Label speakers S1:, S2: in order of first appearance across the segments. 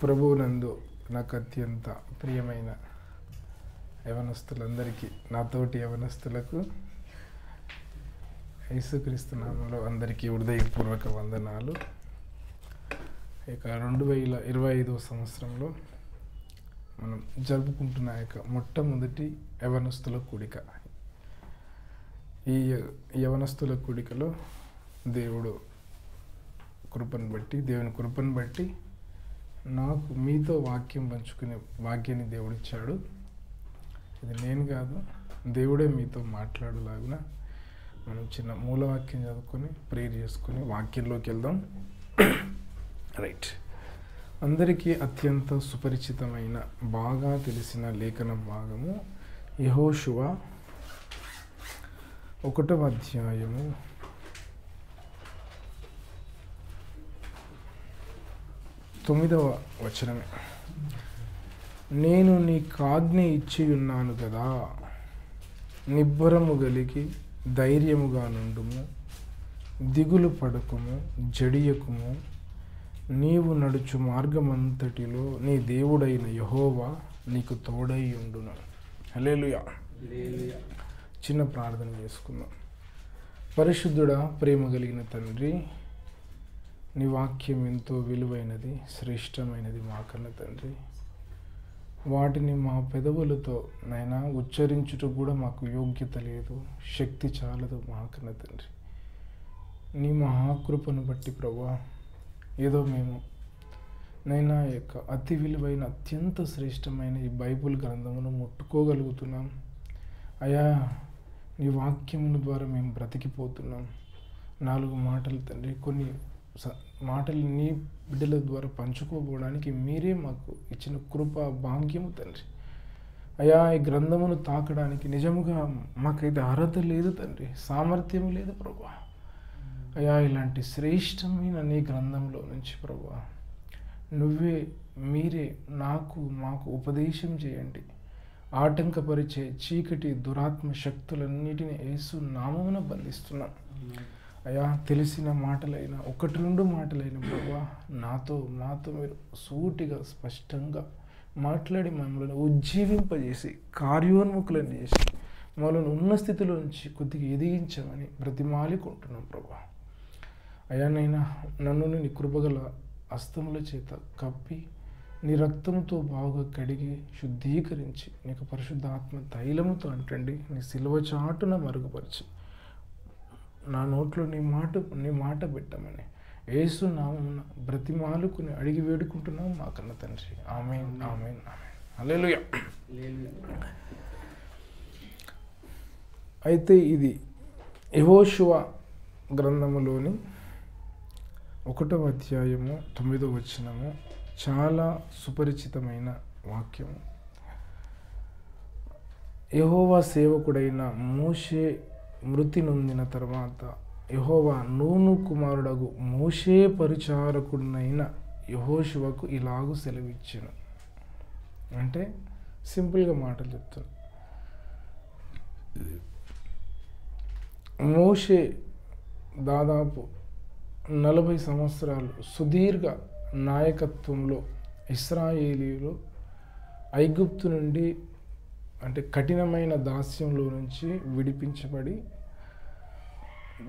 S1: ప్రభువునందు నాకు అత్యంత ప్రియమైన యవనస్తులందరికీ, నాతోటి యవనస్తులకు యేసుక్రీస్తు నామములో అందరికీ హృదయపూర్వక వందనాలు. ఇక 2025 సంవత్సరంలో మనం జరుపుకుంటున్న మొట్టమొదటి యవనస్తుల కూడిక. ఈ యవనస్తుల కూడికలో దేవుని కృపను బట్టి నాకు మీతో వాక్యం పంచుకునే భాగ్యాన్ని దేవుడిచ్చాడు. ఇది నేను కాదు, దేవుడే మీతో మాట్లాడలాగున మనం చిన్న మూలవాక్యం చదువుకొని ప్రేయర్ చేసుకొని వాక్యంలోకి వెళ్దాం. రైట్. అందరికీ అత్యంత సుపరిచితమైన, బాగా తెలిసిన లేఖన భాగము యెహోషువ 1వ అధ్యాయము 9వ వచనమే. నేను నీకాజ్ఞ ఇచ్చి ఉన్నాను కదా, నిబ్బరము కలిగి ధైర్యముగా నుండుము, దిగులు పడకుము, జడియకుము. నీవు నడుచు మార్గమంతటిలో నీ దేవుడైన యెహోవా నీకు తోడై ఉండును. హల్లెలూయా. చిన్న ప్రార్థన చేసుకుందాం. పరిశుద్ధుడా, ప్రేమ కలిగిన తండ్రి, నీ వాక్యం ఎంతో విలువైనది, శ్రేష్టమైనది మాకన్న తండ్రి. వాటిని మా పెదవులతో నైనా ఉచ్చరించుటకు కూడా మాకు యోగ్యత లేదు, శక్తి చాలదు మాకన్న తండ్రి. నీ మహాకృపను బట్టి ప్రభువా, ఏదో మేము నైనా యొక్క అతి విలువైన, అత్యంత శ్రేష్టమైన ఈ బైబుల్ గ్రంథమును ముట్టుకోగలుగుతున్నాం. అయా, నీ వాక్యముల ద్వారా మేము బ్రతికిపోతున్నాం. 4 మాటలు తండ్రి, కొన్ని మాటలు నీ బిడ్డల ద్వారా పంచుకోవడానికి మీరే మాకు ఇచ్చిన కృప, భాగ్యము తండ్రి. అయా, ఈ గ్రంథమును తాకడానికి నిజముగా మాకైతే అర్హత లేదు తండ్రి, సామర్థ్యం లేదు ప్రభువా. అయా, ఇలాంటి శ్రేష్టమైన నీ గ్రంథంలో నుంచి ప్రభువా, మీరే మాకు ఉపదేశం చేయండి. ఆటంకపరిచే చీకటి దురాత్మ శక్తులన్నిటిని యేసు నామమున బంధిస్తున్నాం. అయా, తెలిసిన మాటలైనా, 1-2 మాటలైన ప్రభువా, మాతో మీరు సూటిగా స్పష్టంగా మాట్లాడి మమ్మల్ని ఉజ్జీవింపజేసి కార్యోన్ముఖులను చేసి మమ్మల్ని ఉన్న స్థితిలో నుంచి కొద్దిగా ఎదిగించమని బ్రతిమాలుకుంటున్నాం ప్రభువా. అయానైనా నన్ను నీ కృపగల హస్తముల చేత కప్పి నీ రక్తంతో బాగా కడిగి శుద్ధీకరించి నీకు పరిశుద్ధాత్మ తైలముతో అంటండి నీ సిలువ చాటున మరుగుపరిచి నా నోట్లో నీ మాట పెట్టమని యేసు నామమున బ్రతిమాలుకుని అడిగి వేడుకుంటున్నాం మా కన్న తండ్రి. ఆమేన్, ఆమేన్, ఆమేన్. హల్లెలూయా. అయితే ఇది యెహోషువ గ్రంథములోని 1వ అధ్యాయము 9వ వచనము. చాలా సుపరిచితమైన వాక్యము. యెహోవా సేవకుడైన మోషే మృతి నొందిన తర్వాత యెహోవా నూను కుమారుడగు మోషే పరిచారకుడైన యెహోషువకు ఇలాగు సెలవిచ్చెను. అంటే సింపుల్గా మాటలు చెప్తాను. మోషే దాదాపు 40 సంవత్సరాలు సుదీర్ఘ నాయకత్వంలో ఇశ్రాయేలీయులు ఐగుప్తు నుండి, అంటే కఠినమైన దాస్యంలో నుంచి విడిపించబడి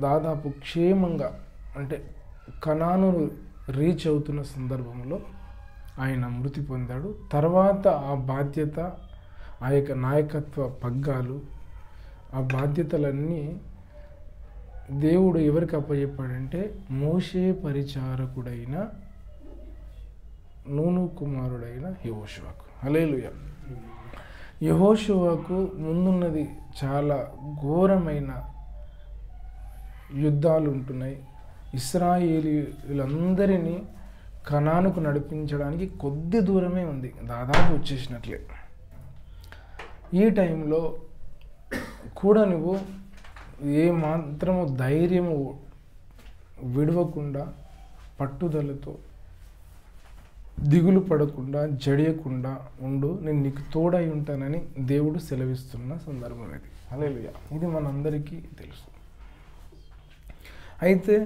S1: దాదాపు క్షేమంగా, అంటే కనానును రీచ్ అవుతున్న సందర్భంలో ఆయన మృతి పొందాడు. తర్వాత ఆ బాధ్యత, ఆ యొక్క నాయకత్వ పగ్గాలు, ఆ బాధ్యతలన్నీ దేవుడు ఎవరికి అప్పచెప్పాడంటే మోషే పరిచారకుడైన నూను కుమారుడైన యెహోషువకు. హల్లెలూయా. యెహోషువకు ముందున్నది చాలా ఘోరమైన యుద్ధాలు ఉంటున్నాయి. ఇశ్రాయేలీయులందరినీ కనానుకు నడిపించడానికి కొద్ది దూరమే ఉంది, దాదాపు వచ్చేసినట్లే. ఈ టైంలో కూడా నువ్వు ఏ మాత్రము ధైర్యము విడవకుండా, పట్టుదలతో, దిగులు పడకుండా, జడియకుండా ఉండు, నేను నీకు తోడై ఉంటానని దేవుడు సెలవిస్తున్న సందర్భం ఇది. హల్లెలూయా. ఇది మనందరికీ తెలుసు. అయితే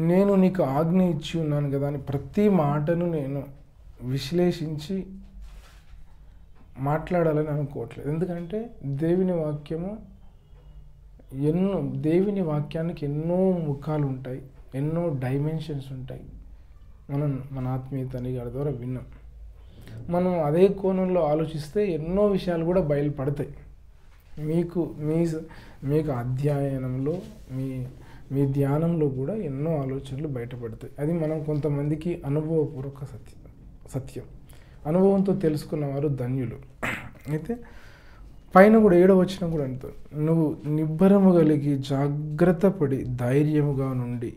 S1: నేను నీకు ఆజ్ఞ ఇచ్చి ఉన్నాను కదా అని ప్రతి మాటను నేను విశ్లేషించి మాట్లాడాలని అనుకోవట్లేదు. ఎందుకంటే దేవుని వాక్యానికి ఎన్నో ముఖాలు ఉంటాయి, ఎన్నో డైమెన్షన్స్ ఉంటాయి. మనం మన ఆత్మీయత అని గారి ద్వారా విన్నాం. మనం అదే కోణంలో ఆలోచిస్తే ఎన్నో విషయాలు కూడా బయలుపడతాయి. మీకు అధ్యయనంలో మీ ధ్యానంలో కూడా ఎన్నో ఆలోచనలు బయటపడతాయి. అది మనం కొంతమందికి అనుభవపూర్వక సత్యం. అనుభవంతో తెలుసుకున్నవారు ధన్యులు. అయితే పైన కూడా 7వ వచనం కూడా అంటారు, నువ్వు నిబ్బరము కలిగి జాగ్రత్త పడి ధైర్యముగా నుండి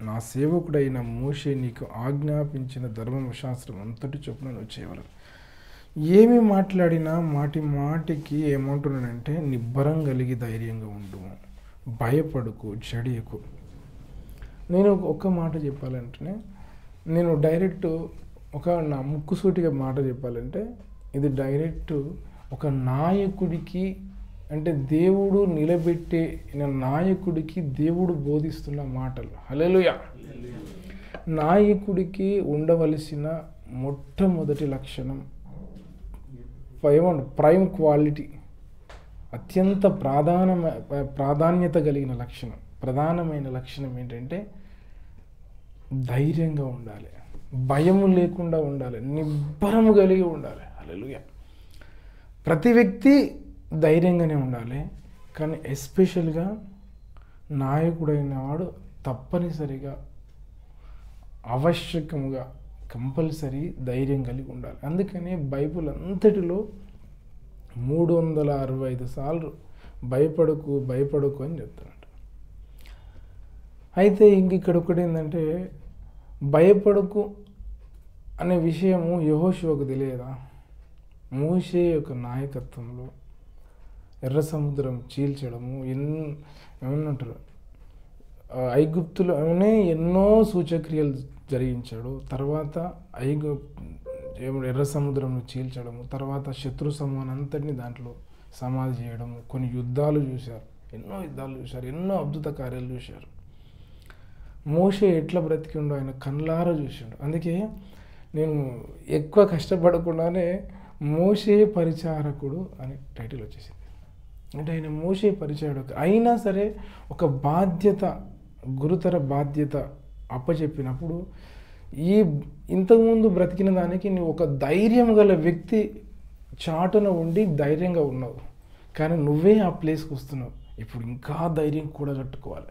S1: నా సేవకుడైన మోషే నీకు ఆజ్ఞాపించిన ధర్మశాస్త్రం అంతటి చొప్పున నువ్వు చేయగలరు. ఏమి మాట్లాడినా మాటికి ఏమంటున్నానంటే నిబ్బరం కలిగి ధైర్యంగా ఉండు, భయపడుకు, జడియకు. నేను ఒక మాట చెప్పాలంటే, నేను డైరెక్ట్ నా ముక్కుసూటిగా మాట చెప్పాలంటే, ఇది డైరెక్ట్ ఒక నాయకుడికి, అంటే దేవుడు నిలబెట్టే నాయకుడికి దేవుడు బోధిస్తున్న మాటలు. హల్లెలూయా. నాయకుడికి ఉండవలసిన మొట్టమొదటి లక్షణం ప్రైమ్ క్వాలిటీ, అత్యంత ప్రాధాన్యత కలిగిన లక్షణం, ప్రధానమైన లక్షణం ఏంటంటే ధైర్యంగా ఉండాలి, భయము లేకుండా ఉండాలి, నిబ్బరము కలిగి ఉండాలి. హల్లెలూయా. ప్రతి వ్యక్తి ధైర్యంగానే ఉండాలి, కానీ ఎస్పెషల్గా నాయకుడైన వాడు తప్పనిసరిగా ఆవశ్యకముగా కంపల్సరీ ధైర్యం కలిగి ఉండాలి. అందుకనే బైబిల్ అంతటిలో 365 సార్లు భయపడకు అని చెప్తున్నాడు. అయితే ఇక్కడ ఒకటి ఏంటంటే, భయపడకు అనే విషయము యెహోషువకు తెలియదా? మోషే యొక్క నాయకత్వంలో ఎర్ర సముద్రం చీల్చడము, ఏమన్నంటారు, ఐగుప్తులోనే ఎన్నో సూచక్రియలు జరిగించాడు. తర్వాత ఎర్ర సముద్రంను చీల్చడము, తర్వాత శత్రు సమూహాన్ని అంతటినీ దాంట్లో సమాధి చేయడము, కొన్ని యుద్ధాలు చూశారు, ఎన్నో అద్భుత కార్యాలు చూశారు. మోషే ఎట్లా బ్రతికి ఉండో ఆయన కళ్ళారా చూశాడు. అందుకే నేను ఎక్కువ కష్టపడకుండానే మోషే పరిచారకుడు అని టైటిల్ వచ్చేసింది. అంటే ఆయన మోషే పరిచారకుడు అయినా సరే ఒక గురుతర బాధ్యత అప్పచెప్పినప్పుడు ఇంతకుముందు బ్రతికిన దానికి నువ్వు ఒక ధైర్యం గల వ్యక్తి చాటున ఉండి ధైర్యంగా ఉన్నావు, కానీ నువ్వే ఆ ప్లేస్కి వస్తున్నావు. ఇప్పుడు ఇంకా ధైర్యం కూడగట్టుకోవాలి,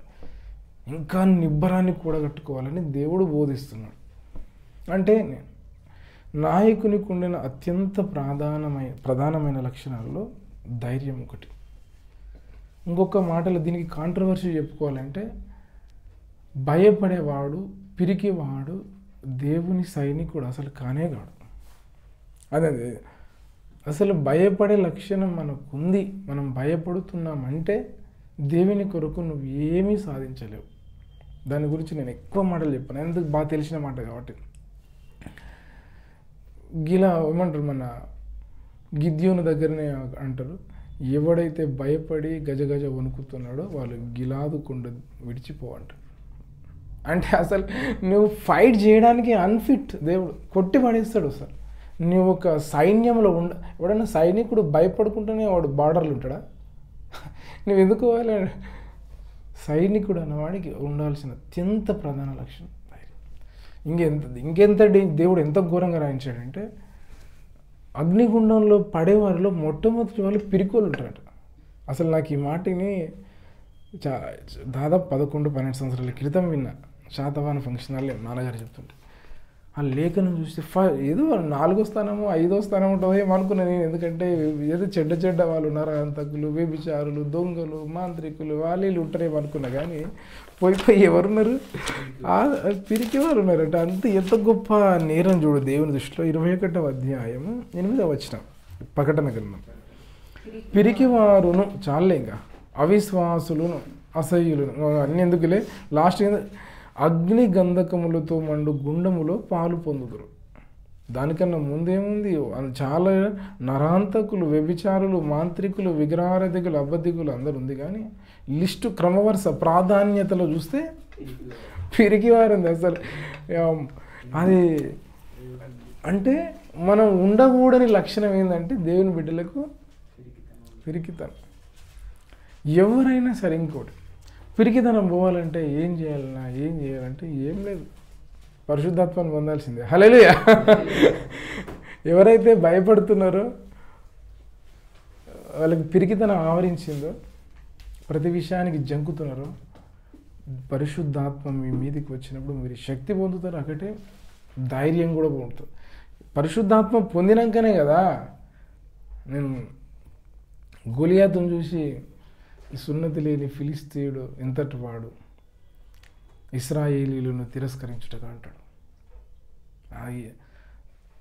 S1: ఇంకా నిబ్బరాన్ని కూడగట్టుకోవాలని దేవుడు బోధిస్తున్నాడు. అంటే నాయకునికి ఉండిన అత్యంత ప్రధానమైన లక్షణాల్లో ధైర్యం ఒకటి. ఇంకొక మాటలో దీనికి కాంట్రవర్సీ చెప్పుకోవాలంటే, భయపడేవాడు, పిరికివాడు దేవుని సైనికుడు అసలు కానే కాడు. అదే అసలు భయపడే లక్షణం మనకుంది, మనం భయపడుతున్నామంటే దేవుని కొరకు నువ్వు ఏమీ సాధించలేవు. దాని గురించి నేను ఎక్కువ మాటలు చెప్పాను, ఎందుకు బాగా తెలిసిన మాట కాబట్టి. ఏమంటారు, మన గిద్యోను దగ్గరనే అంటారు, ఎవడైతే భయపడి గజగజ వణుకుతున్నాడో వాళ్ళు గిలాదు కొండ విడిచిపోవంటారు. అంటే అసలు నువ్వు ఫైట్ చేయడానికి అన్ఫిట్, దేవుడు కొట్టి పడేస్తాడు. అసలు నువ్వు ఒక సైన్యంలో ఎవడన్నా సైనికుడు భయపడుకుంటూనే వాడు బార్డర్లు ఉంటాడా? నువ్వు ఎందుకు పోవాలి? సైనికుడు అన్నవాడికి ఉండాల్సిన అత్యంత ప్రధాన లక్షణం ధైర్యం. ఇంకెంత దేవుడు ఎంత ఘోరంగా రాయించాడంటే, అగ్నిగుండంలో పడేవారిలో మొట్టమొదటి వాళ్ళు పిరికోళ్ళు ఉంటారట. అసలు నాకు ఈ మాటని దాదాపు 11-12 సంవత్సరాల క్రితం విన్నా. శాతవాహన ఫంక్షన్ హాల్లో నాన్నగారు చెప్తుంటే ఆ లేఖనం చూస్తే ఏదో 4వ స్థానమో 5వ స్థానం ఉంటుందో ఏమనుకున్నా నేను. ఎందుకంటే ఏదో చెడ్డ వాళ్ళు ఉన్నారు, అంతకులు, వ్యభిచారులు, దొంగలు, మాంత్రికులు, వాళ్ళు ఉంటారేమో అనుకున్నా. కానీ పోయి ఎవరున్నారు? పిరికివారు ఉన్నారంట. ఎంత గొప్ప నేరం చూడు దేవుని దృష్టిలో. 21వ అధ్యాయము 8వ వచనం, ప్రకటన గ్రంథం. పిరికివారును చాలే, ఇంకా అవిశ్వాసులను, అసహ్యులను అన్ని ఎందుకులే, లాస్ట్ అగ్ని గంధకములతో మండు గుండములో పాలు పొందుదురు. దానికన్నా ముందేముంది? చాలా నరాంతకులు, వ్యభిచారులు, మాంత్రికులు, విగ్రహారాధికులు, అబద్ధికులు అందరు ఉంది. కానీ లిస్టు క్రమవరుస ప్రాధాన్యతలో చూస్తే పిరికివారు ఉంది. అసలు అది అంటే మనం ఉండకూడని లక్షణం ఏంటంటే దేవుని బిడ్డలకు పిరికితనం. ఎవరైనా సరే ఇంకోటి, పిరికితనం పోవాలంటే ఏం చేయాలంటే ఏం లేదు, పరిశుద్ధాత్మను పొందాల్సిందే. హల్లెలూయా. ఎవరైతే భయపడుతున్నారో, వాళ్ళకి పిరికితనం ఆవరించిందో, ప్రతి విషయానికి జంకుతున్నారో, పరిశుద్ధాత్మ మీ మీదకి వచ్చినప్పుడు మీరు శక్తి పొందుతారు. ఒకటే ధైర్యం కూడా పొందుతారు. పరిశుద్ధాత్మ పొందినాకనే కదా నేను గొలియాతును చూసి సున్నతి లేని ఫిలిస్తీయుడు ఎంతటి వాడు ఇశ్రాయేలీలను తిరస్కరించుటగా అంటాడు.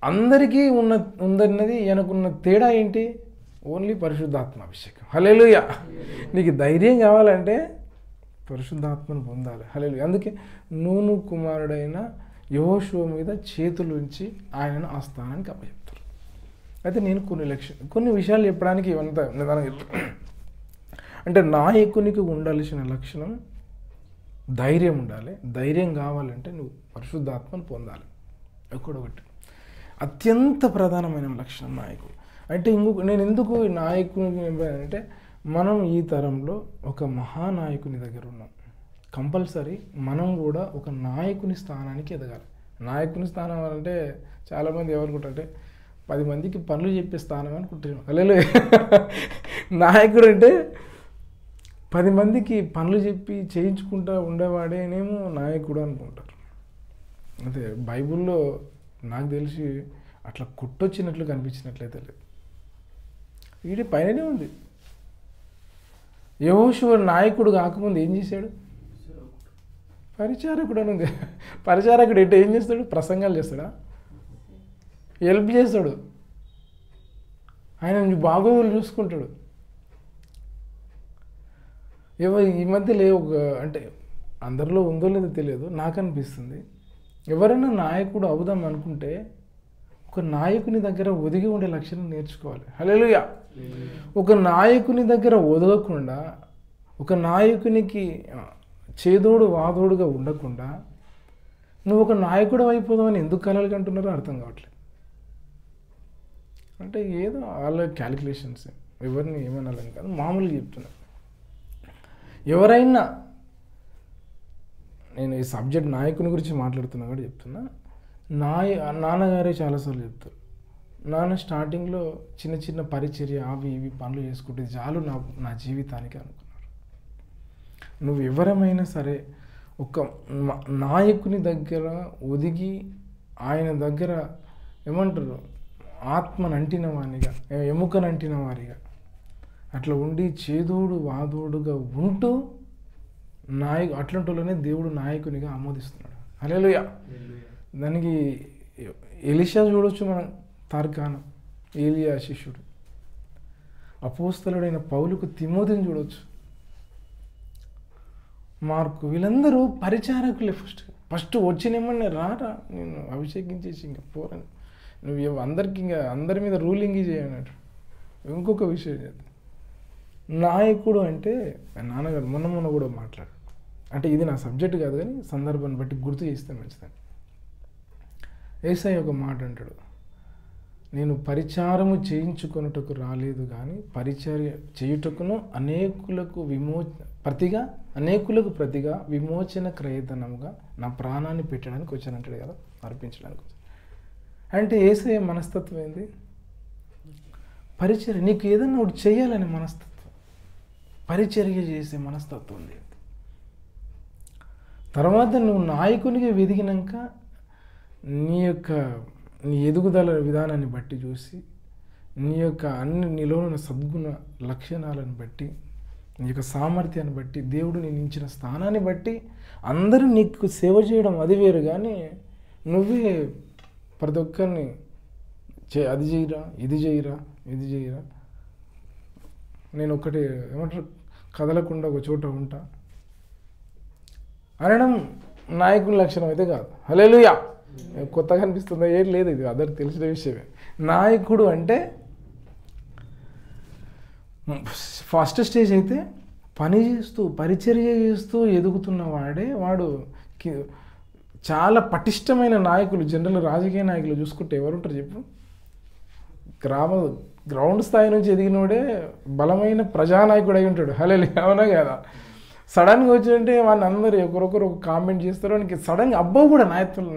S1: అందరికీ ఉందన్నది ఈయనకున్న తేడా ఏంటి? ఓన్లీ పరిశుద్ధాత్మ అభిషేకం. హల్లెలూయా. నీకు ధైర్యం కావాలంటే పరిశుద్ధాత్మను పొందాలి. హల్లెలూయా. అందుకే నూను కుమారుడైన యెహోషువ మీద చేతులుంచి ఆయనను ఆ స్థానానికి అప్పచెప్తారు. అయితే నేను కొన్ని విషయాలు చెప్పడానికి ఇవంతా నిదానం చెప్తాను. అంటే నాయకునికి ఉండాల్సిన లక్షణం ధైర్యం ఉండాలి. ధైర్యం కావాలంటే నువ్వు పరిశుద్ధాత్మను పొందాలి. ఒకటి అత్యంత ప్రధానమైన లక్షణం నాయకుడు. అంటే నేను ఎందుకు నాయకుని అంటే, మనం ఈ తరంలో ఒక మహానాయకుని దగ్గర ఉన్నాం. కంపల్సరీ మనం కూడా ఒక నాయకుని స్థానానికి ఎదగాలి. నాయకుని స్థానం అంటే చాలామంది ఏమనుకుంటారంటే 10 మందికి పనులు చెప్పే స్థానం అనుకుంటున్నాం. హల్లెలూయా. నాయకుడు అంటే 10 మందికి పనులు చెప్పి చేయించుకుంటూ ఉండేవాడేనేమో నాయకుడు అనుకుంటారు. అదే బైబిల్లో నాకు తెలిసి అట్లా కొట్టొచ్చినట్లు కనిపించినట్లయితే లేదు. వీడి పైననే ఉంది. యెహోషువ నాయకుడు కాకముందు ఏం చేశాడు? పరిచారకుడు అని ఉంది. పరిచారకుడు ఏంటో ఏం చేస్తాడు? ప్రసంగాలు చేస్తాడా? హెల్ప్ చేస్తాడు. ఆయన బాగోగులు చూసుకుంటాడు. ఈ మధ్య అంటే అందరిలో ఉందో లేదో తెలియదు, నాకు అనిపిస్తుంది ఎవరైనా నాయకుడు అవుదాం అనుకుంటే ఒక నాయకుని దగ్గర ఒదిగి ఉండే లక్షణం నేర్చుకోవాలి. హల్లెలూయా. ఒక నాయకుని దగ్గర ఒదగకుండా, ఒక నాయకునికి చేదోడు వాదోడుగా ఉండకుండా నువ్వు ఒక నాయకుడు అయిపోదామని ఎందుకు కలలు కంటున్నారో అర్థం కావట్లేదు. అంటే ఏదో వాళ్ళ క్యాలిక్యులేషన్స్, ఎవరిని ఏమనాలని కాదు, మామూలుగా చెప్తున్నా. ఎవరైనా, నేను ఈ సబ్జెక్ట్ నాయకుని గురించి మాట్లాడుతున్నా కూడా చెప్తున్నా. నాన్నగారే చాలాసార్లు చెప్తారు, నాన్న స్టార్టింగ్లో చిన్న చిన్న పరిచర్య అవి ఇవి పనులు చేసుకుంటే చాలు నా జీవితానికి అనుకున్నారు. నువ్వు ఎవరమైనా సరే ఒక నాయకుని దగ్గర ఒదిగి ఆయన దగ్గర ఏమంటారు ఆత్మనంటిన వారిగా, ఎముకనంటిన వారిగా అట్లా ఉండి చేదోడు వాదోడుగా ఉంటూ అట్లాంటి వాళ్ళనే దేవుడు నాయకునిగా ఆమోదిస్తున్నాడు. హల్లెలూయా. దానికి ఎలీషా చూడొచ్చు, మనం తార్కాను, ఏలియా శిష్యుడు, అపోస్తలుడైన పౌలుకు తిమోతిని చూడవచ్చు, మార్కు, వీళ్ళందరూ పరిచారకులే. ఫస్ట్ వచ్చినేమన్నా రారా నేను అభిషేకించేసి ఇంకా పోరని, నువ్వు అందరికి ఇంకా అందరి మీద రూలింగ్ చేయనట్టు. ఇంకొక విషయం చేద్దాం, నాయకుడు అంటే నాన్నగారు మొన్న కూడా మాట్లాడు, అంటే ఇది నా సబ్జెక్ట్ కాదు కానీ సందర్భాన్ని బట్టి గుర్తు చేస్తే మంచిదని. యేసయ్య ఒక మాట అంటాడు, నేను పరిచారము చేయించుకొనుటకు రాలేదు కానీ పరిచర్య చేయుటకును అనేకులకు ప్రతిగా విమోచన క్రయధనముగా నా ప్రాణాన్ని పెట్టడానికి వచ్చానంటాడు కదా, అర్పించడానికి. అంటే యేసయ్య మనస్తత్వం ఏంది? పరిచర్య, నీకు ఏదన్నా ఒకటి చేయాలనే మనస్తత్వం, పరిచర్య చేసే మనస్తత్వం ఉంది. తర్వాత నువ్వు నాయకునిగా వెదిగినాక నీ ఎదుగుదల విధానాన్ని బట్టి చూసి, నీలో ఉన్న సద్గుణ లక్షణాలను బట్టి, నీ యొక్క సామర్థ్యాన్ని బట్టి, దేవుడు నేను ఇచ్చిన స్థానాన్ని బట్టి అందరూ నీకు సేవ చేయడం అది వేరు. కానీ నువ్వే ప్రతి ఒక్కరిని అది చేయరా, ఇది చేయరా, నేను ఒకటి ఏమంటారు కదలకుండా ఒక చోట ఉంటా అనడం నాయకుని లక్షణం అయితే కాదు. హల్లెలూయా. కొత్తగా అనిపిస్తుందా? ఏం లేదు, ఇది అందరికి తెలిసిన విషయమే. నాయకుడు అంటే ఫస్ట్ స్టేజ్ అయితే పని చేస్తూ పరిచర్య చేస్తూ ఎదుగుతున్న వాడు చాలా పటిష్టమైన నాయకులు, జనరల్ రాజకీయ నాయకులు చూసుకుంటే ఎవరుంటారు చెప్పు? గ్రౌండ్ స్థాయి నుంచి ఎదిగినోడే బలమైన ప్రజానాయకుడు అయి ఉంటాడు. హలో, అవునా కదా? సడన్గా వచ్చిందంటే వాడిని అందరూ ఒకరొకరు ఒక కామెంట్ చేస్తారు. వానికి సడన్గా అబ్బా కూడా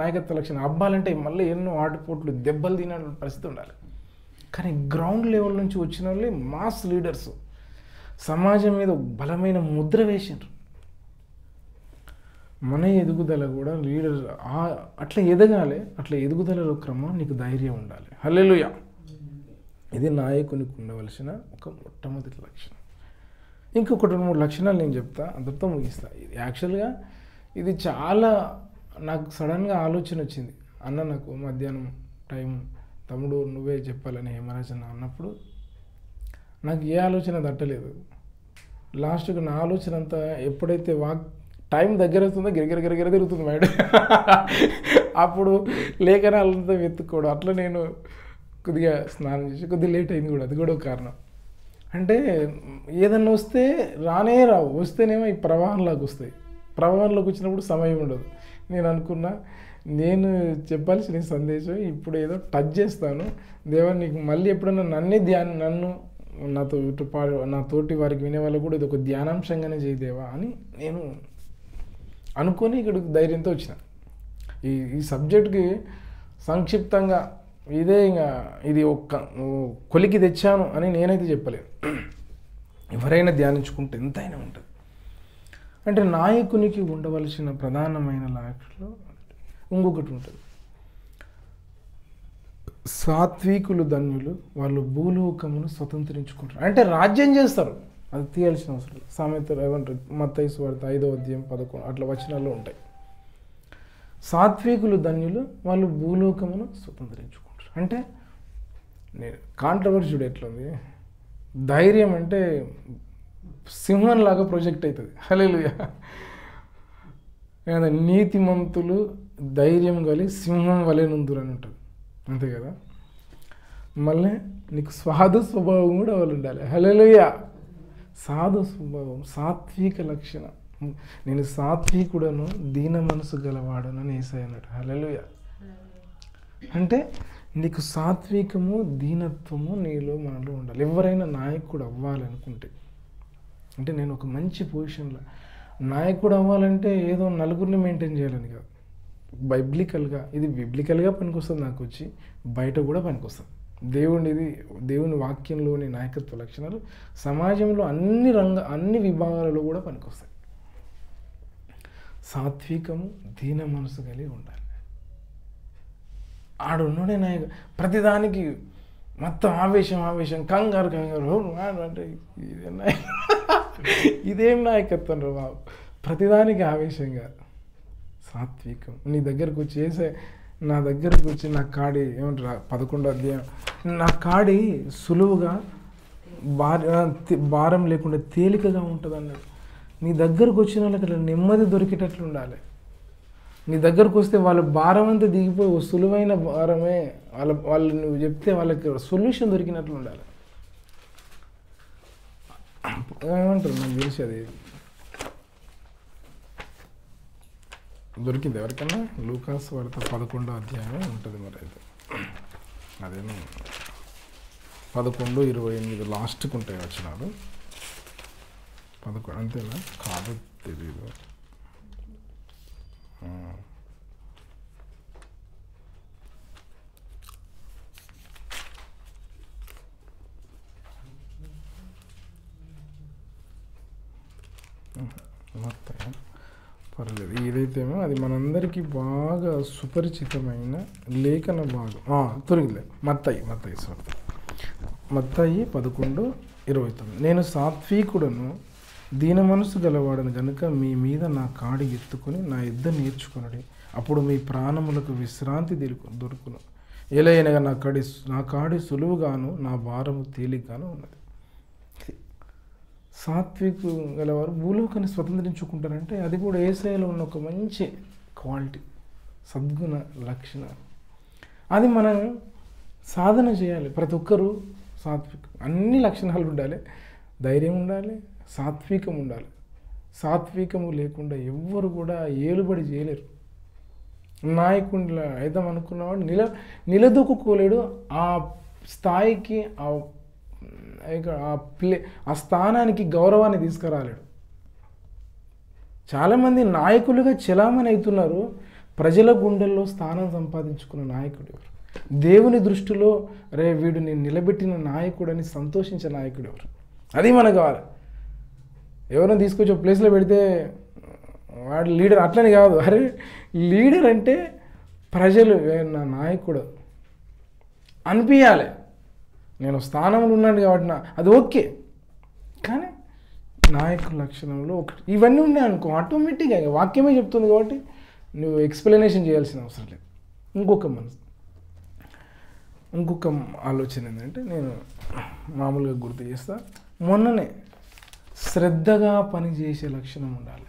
S1: నాయకత్వ లక్షణం. అబ్బాలంటే మళ్ళీ ఎన్నో ఆటుపోట్లు దెబ్బలు తినే పరిస్థితి ఉండాలి. కానీ గ్రౌండ్ లెవెల్ నుంచి వచ్చిన వాళ్ళే మాస్ లీడర్స్, సమాజం మీద బలమైన ముద్ర వేసారు. మన ఎదుగుదల కూడా లీడర్ అట్లా ఎదగాలి. అట్లా ఎదుగుదలలో క్రమం నీకు ధైర్యం ఉండాలి. హల్లెలూయా. ఇది నాయకునికి ఉండవలసిన ఒక మొట్టమొదటి లక్షణం. ఇంకొకటి 2-3 లక్షణాలు నేను చెప్తా, అందరితో ముగిస్తా. ఇది యాక్చువల్గా ఇది చాలా నాకు సడన్గా ఆలోచన వచ్చింది. అన్న నాకు మధ్యాహ్నం టైం తమ్ముడు నువ్వే చెప్పాలని హేమరాజ్ అన్న అన్నప్పుడు నాకు ఏ ఆలోచన తట్టలేదు. లాస్ట్కి నా ఆలోచన అంతా ఎప్పుడైతే టైం దగ్గర అవుతుందో గిరగిర తిరుగుతుంది మేడం. అప్పుడు లేఖనాలంతా వెతుక్కోవడం, అట్లా నేను కొద్దిగా స్నానం చేసి కొద్దిగా లేట్ అయింది కూడా, అది కూడా ఒక కారణం. అంటే ఏదన్నా వస్తే రావు, వస్తేనేమో ఈ ప్రవాహంలోకి వస్తాయి. ప్రవాహంలోకి వచ్చినప్పుడు సమయం ఉండదు. నేను అనుకున్నా నేను చెప్పాల్సిన సందేశం ఇప్పుడు ఏదో టచ్ చేస్తాను, దేవా నీకు మళ్ళీ ఎప్పుడన్నా నన్ను నా తోటి వారికి వినే వాళ్ళు కూడా ఇది ఒక ధ్యానాంశంగానే చేయదేవా అని నేను అనుకొని ఇక్కడికి ధైర్యంతో వచ్చిన. ఈ సబ్జెక్ట్కి సంక్షిప్తంగా ఇది ఒక్క కొలికి తెచ్చాను అని నేనైతే చెప్పలేను. ఎవరైనా ధ్యానించుకుంటే ఎంతైనా ఉంటుంది. అంటే నాయకునికి ఉండవలసిన ప్రధానమైన లక్షణం ఇంకొకటి ఉంటుంది. సాత్వికులు ధన్యులు, వాళ్ళు భూలోకమును స్వతంత్రించుకుంటారు. అంటే రాజ్యం చేస్తారు, అది తీయాల్సిన అవసరం లేదు. సామెతలు ఏమంటారు, మత్తయి సువార్త 5వ అధ్యాయం 11 అట్లా వచనాల్లో ఉంటాయి. సాత్వికులు ధన్యులు, వాళ్ళు భూలోకమును స్వతంత్రించుకుంటారు. అంటే నేను కాంట్రవర్సీ ఎట్లుంది, ధైర్యం అంటే సింహంలాగా ప్రొజెక్ట్ అవుతుంది. హల్లెలూయా. నీతిమంతులు ధైర్యం కలిగి సింహం వలె నుందురు అని ఉంటుంది, అంతే కదా? మళ్ళీ నీకు సాధు స్వభావం కూడా వాళ్ళు ఉండాలి. హల్లెలూయా. సాధు స్వభావం, సాత్విక లక్షణం. నేను సాత్వికుడను, దీన మనసు గలవాడను అని యేసయ్య అన్నాడు. హల్లెలూయా. అంటే నీకు సాత్వికము, దీనత్వము మనలో ఉండాలి. ఎవరైనా నాయకుడు అవ్వాలనుకుంటే, అంటే నేను ఒక మంచి పొజిషన్లో నాయకుడు అవ్వాలంటే ఏదో నలుగురిని మెయింటైన్ చేయాలని కాదు. ఇది బిబ్లికల్గా పనికొస్తుంది, నాకు వచ్చి బయట కూడా పనికొస్తుంది. దేవుని వాక్యంలోని నాయకత్వ లక్షణాలు సమాజంలో అన్ని విభాగాలలో కూడా పనికొస్తాయి. సాత్వికము, దీన మనసు కలిగి ఉండాలి. ఆడున్నోడే నాయకుడు. ప్రతిదానికి మొత్తం ఆవేశం, కంగారు అంటే ఇదేం నాయకత్వం రా బాబు. ప్రతిదానికి ఆవేశంగా. సాత్వికం. నా దగ్గరకు వచ్చి నా కాడి ఏమంటారు 11వ అధ్యాయం, నా కాడి సులువుగా భారం లేకుండా తేలికగా ఉంటుంది అన్నాడు. నీ దగ్గరకు వచ్చిన వాళ్ళకి అట్లా నెమ్మది దొరికేటట్లు ఉండాలి. నీ దగ్గరకు వస్తే వాళ్ళ భారం అంతా దిగిపోయి సులువైన భారమే, వాళ్ళు నువ్వు చెప్తే వాళ్ళకి సొల్యూషన్ దొరికినట్లు ఉండాలి. ఏమంటారు, నాకు తెలిసి అది దొరికింది ఎవరికన్నా. లూకాసు వార్త 11వ అధ్యాయం ఉంటుంది. మరి అయితే అదేమో 11:28 లాస్ట్కి ఉంటాయి వచనాలు. 11 అంతేనా కాదు తెలీదు. మొత్తం పర్లేదు. ఇదైతేమో అది మనందరికీ బాగా సుపరిచితమైన లేఖన భాగం. తొలగిలే మత్తయి 11:29. నేను సాత్వికుడను, దీన మనసు గలవాడను గనుక మీ మీద నా కాడి ఎత్తుకొని నా యుద్ధ నేర్చుకునడి, అప్పుడు మీ ప్రాణములకు విశ్రాంతి దొరుకును. ఎలైనగా నా కాడి సులువుగాను నా భారము తేలిగ్గాను ఉన్నది. సాత్వికు గలవారు భూలోకాన్ని స్వతంత్రించుకుంటారంటే అది కూడా యేసయ్యలో ఉన్న ఒక మంచి క్వాలిటీ, సద్గుణ లక్షణం. అది మనం సాధన చేయాలి. ప్రతి ఒక్కరూ అన్ని లక్షణాలు ఉండాలి. ధైర్యం ఉండాలి, సాత్వికం ఉండాలి. సాత్వికము లేకుండా ఎవ్వరు కూడా ఏలుబడి చేయలేరు. నాయకుడిలా అయిదాం అనుకున్నవాడు నిలదొక్కుకోలేడు. ఆ స్థాయికి ఆ స్థానానికి గౌరవాన్ని తీసుకురాలేడు. చాలామంది నాయకులుగా చలామణి అవుతున్నారు. ప్రజల గుండెల్లో స్థానం సంపాదించుకున్న నాయకుడు ఎవరు? దేవుని దృష్టిలో రే వీడు నేను నిలబెట్టిన నాయకుడు అని సంతోషించే నాయకుడు ఎవరు? అది మనకు కావాలి. ఎవరైనా తీసుకొచ్చి ఒక ప్లేస్లో పెడితే వాడు లీడర్ అట్లని కాదు. అరే లీడర్ అంటే ప్రజలు నా నాయకుడు అనిపించాలి. నేను స్థానంలో ఉన్నాను కాబట్టి అది ఓకే. కానీ నాయకుల లక్షణంలో ఒకటి ఇవన్నీ ఉన్నాయి అనుకో, ఆటోమేటిక్గా వాక్యమే చెప్తుంది కాబట్టి నువ్వు ఎక్స్ప్లెనేషన్ చేయాల్సిన అవసరం లేదు. ఇంకొక ఆలోచన ఏంటంటే నేను మామూలుగా గుర్తు చేస్తా, మొన్ననే శ్రద్ధగా పనిచేసే లక్షణం ఉండాలి.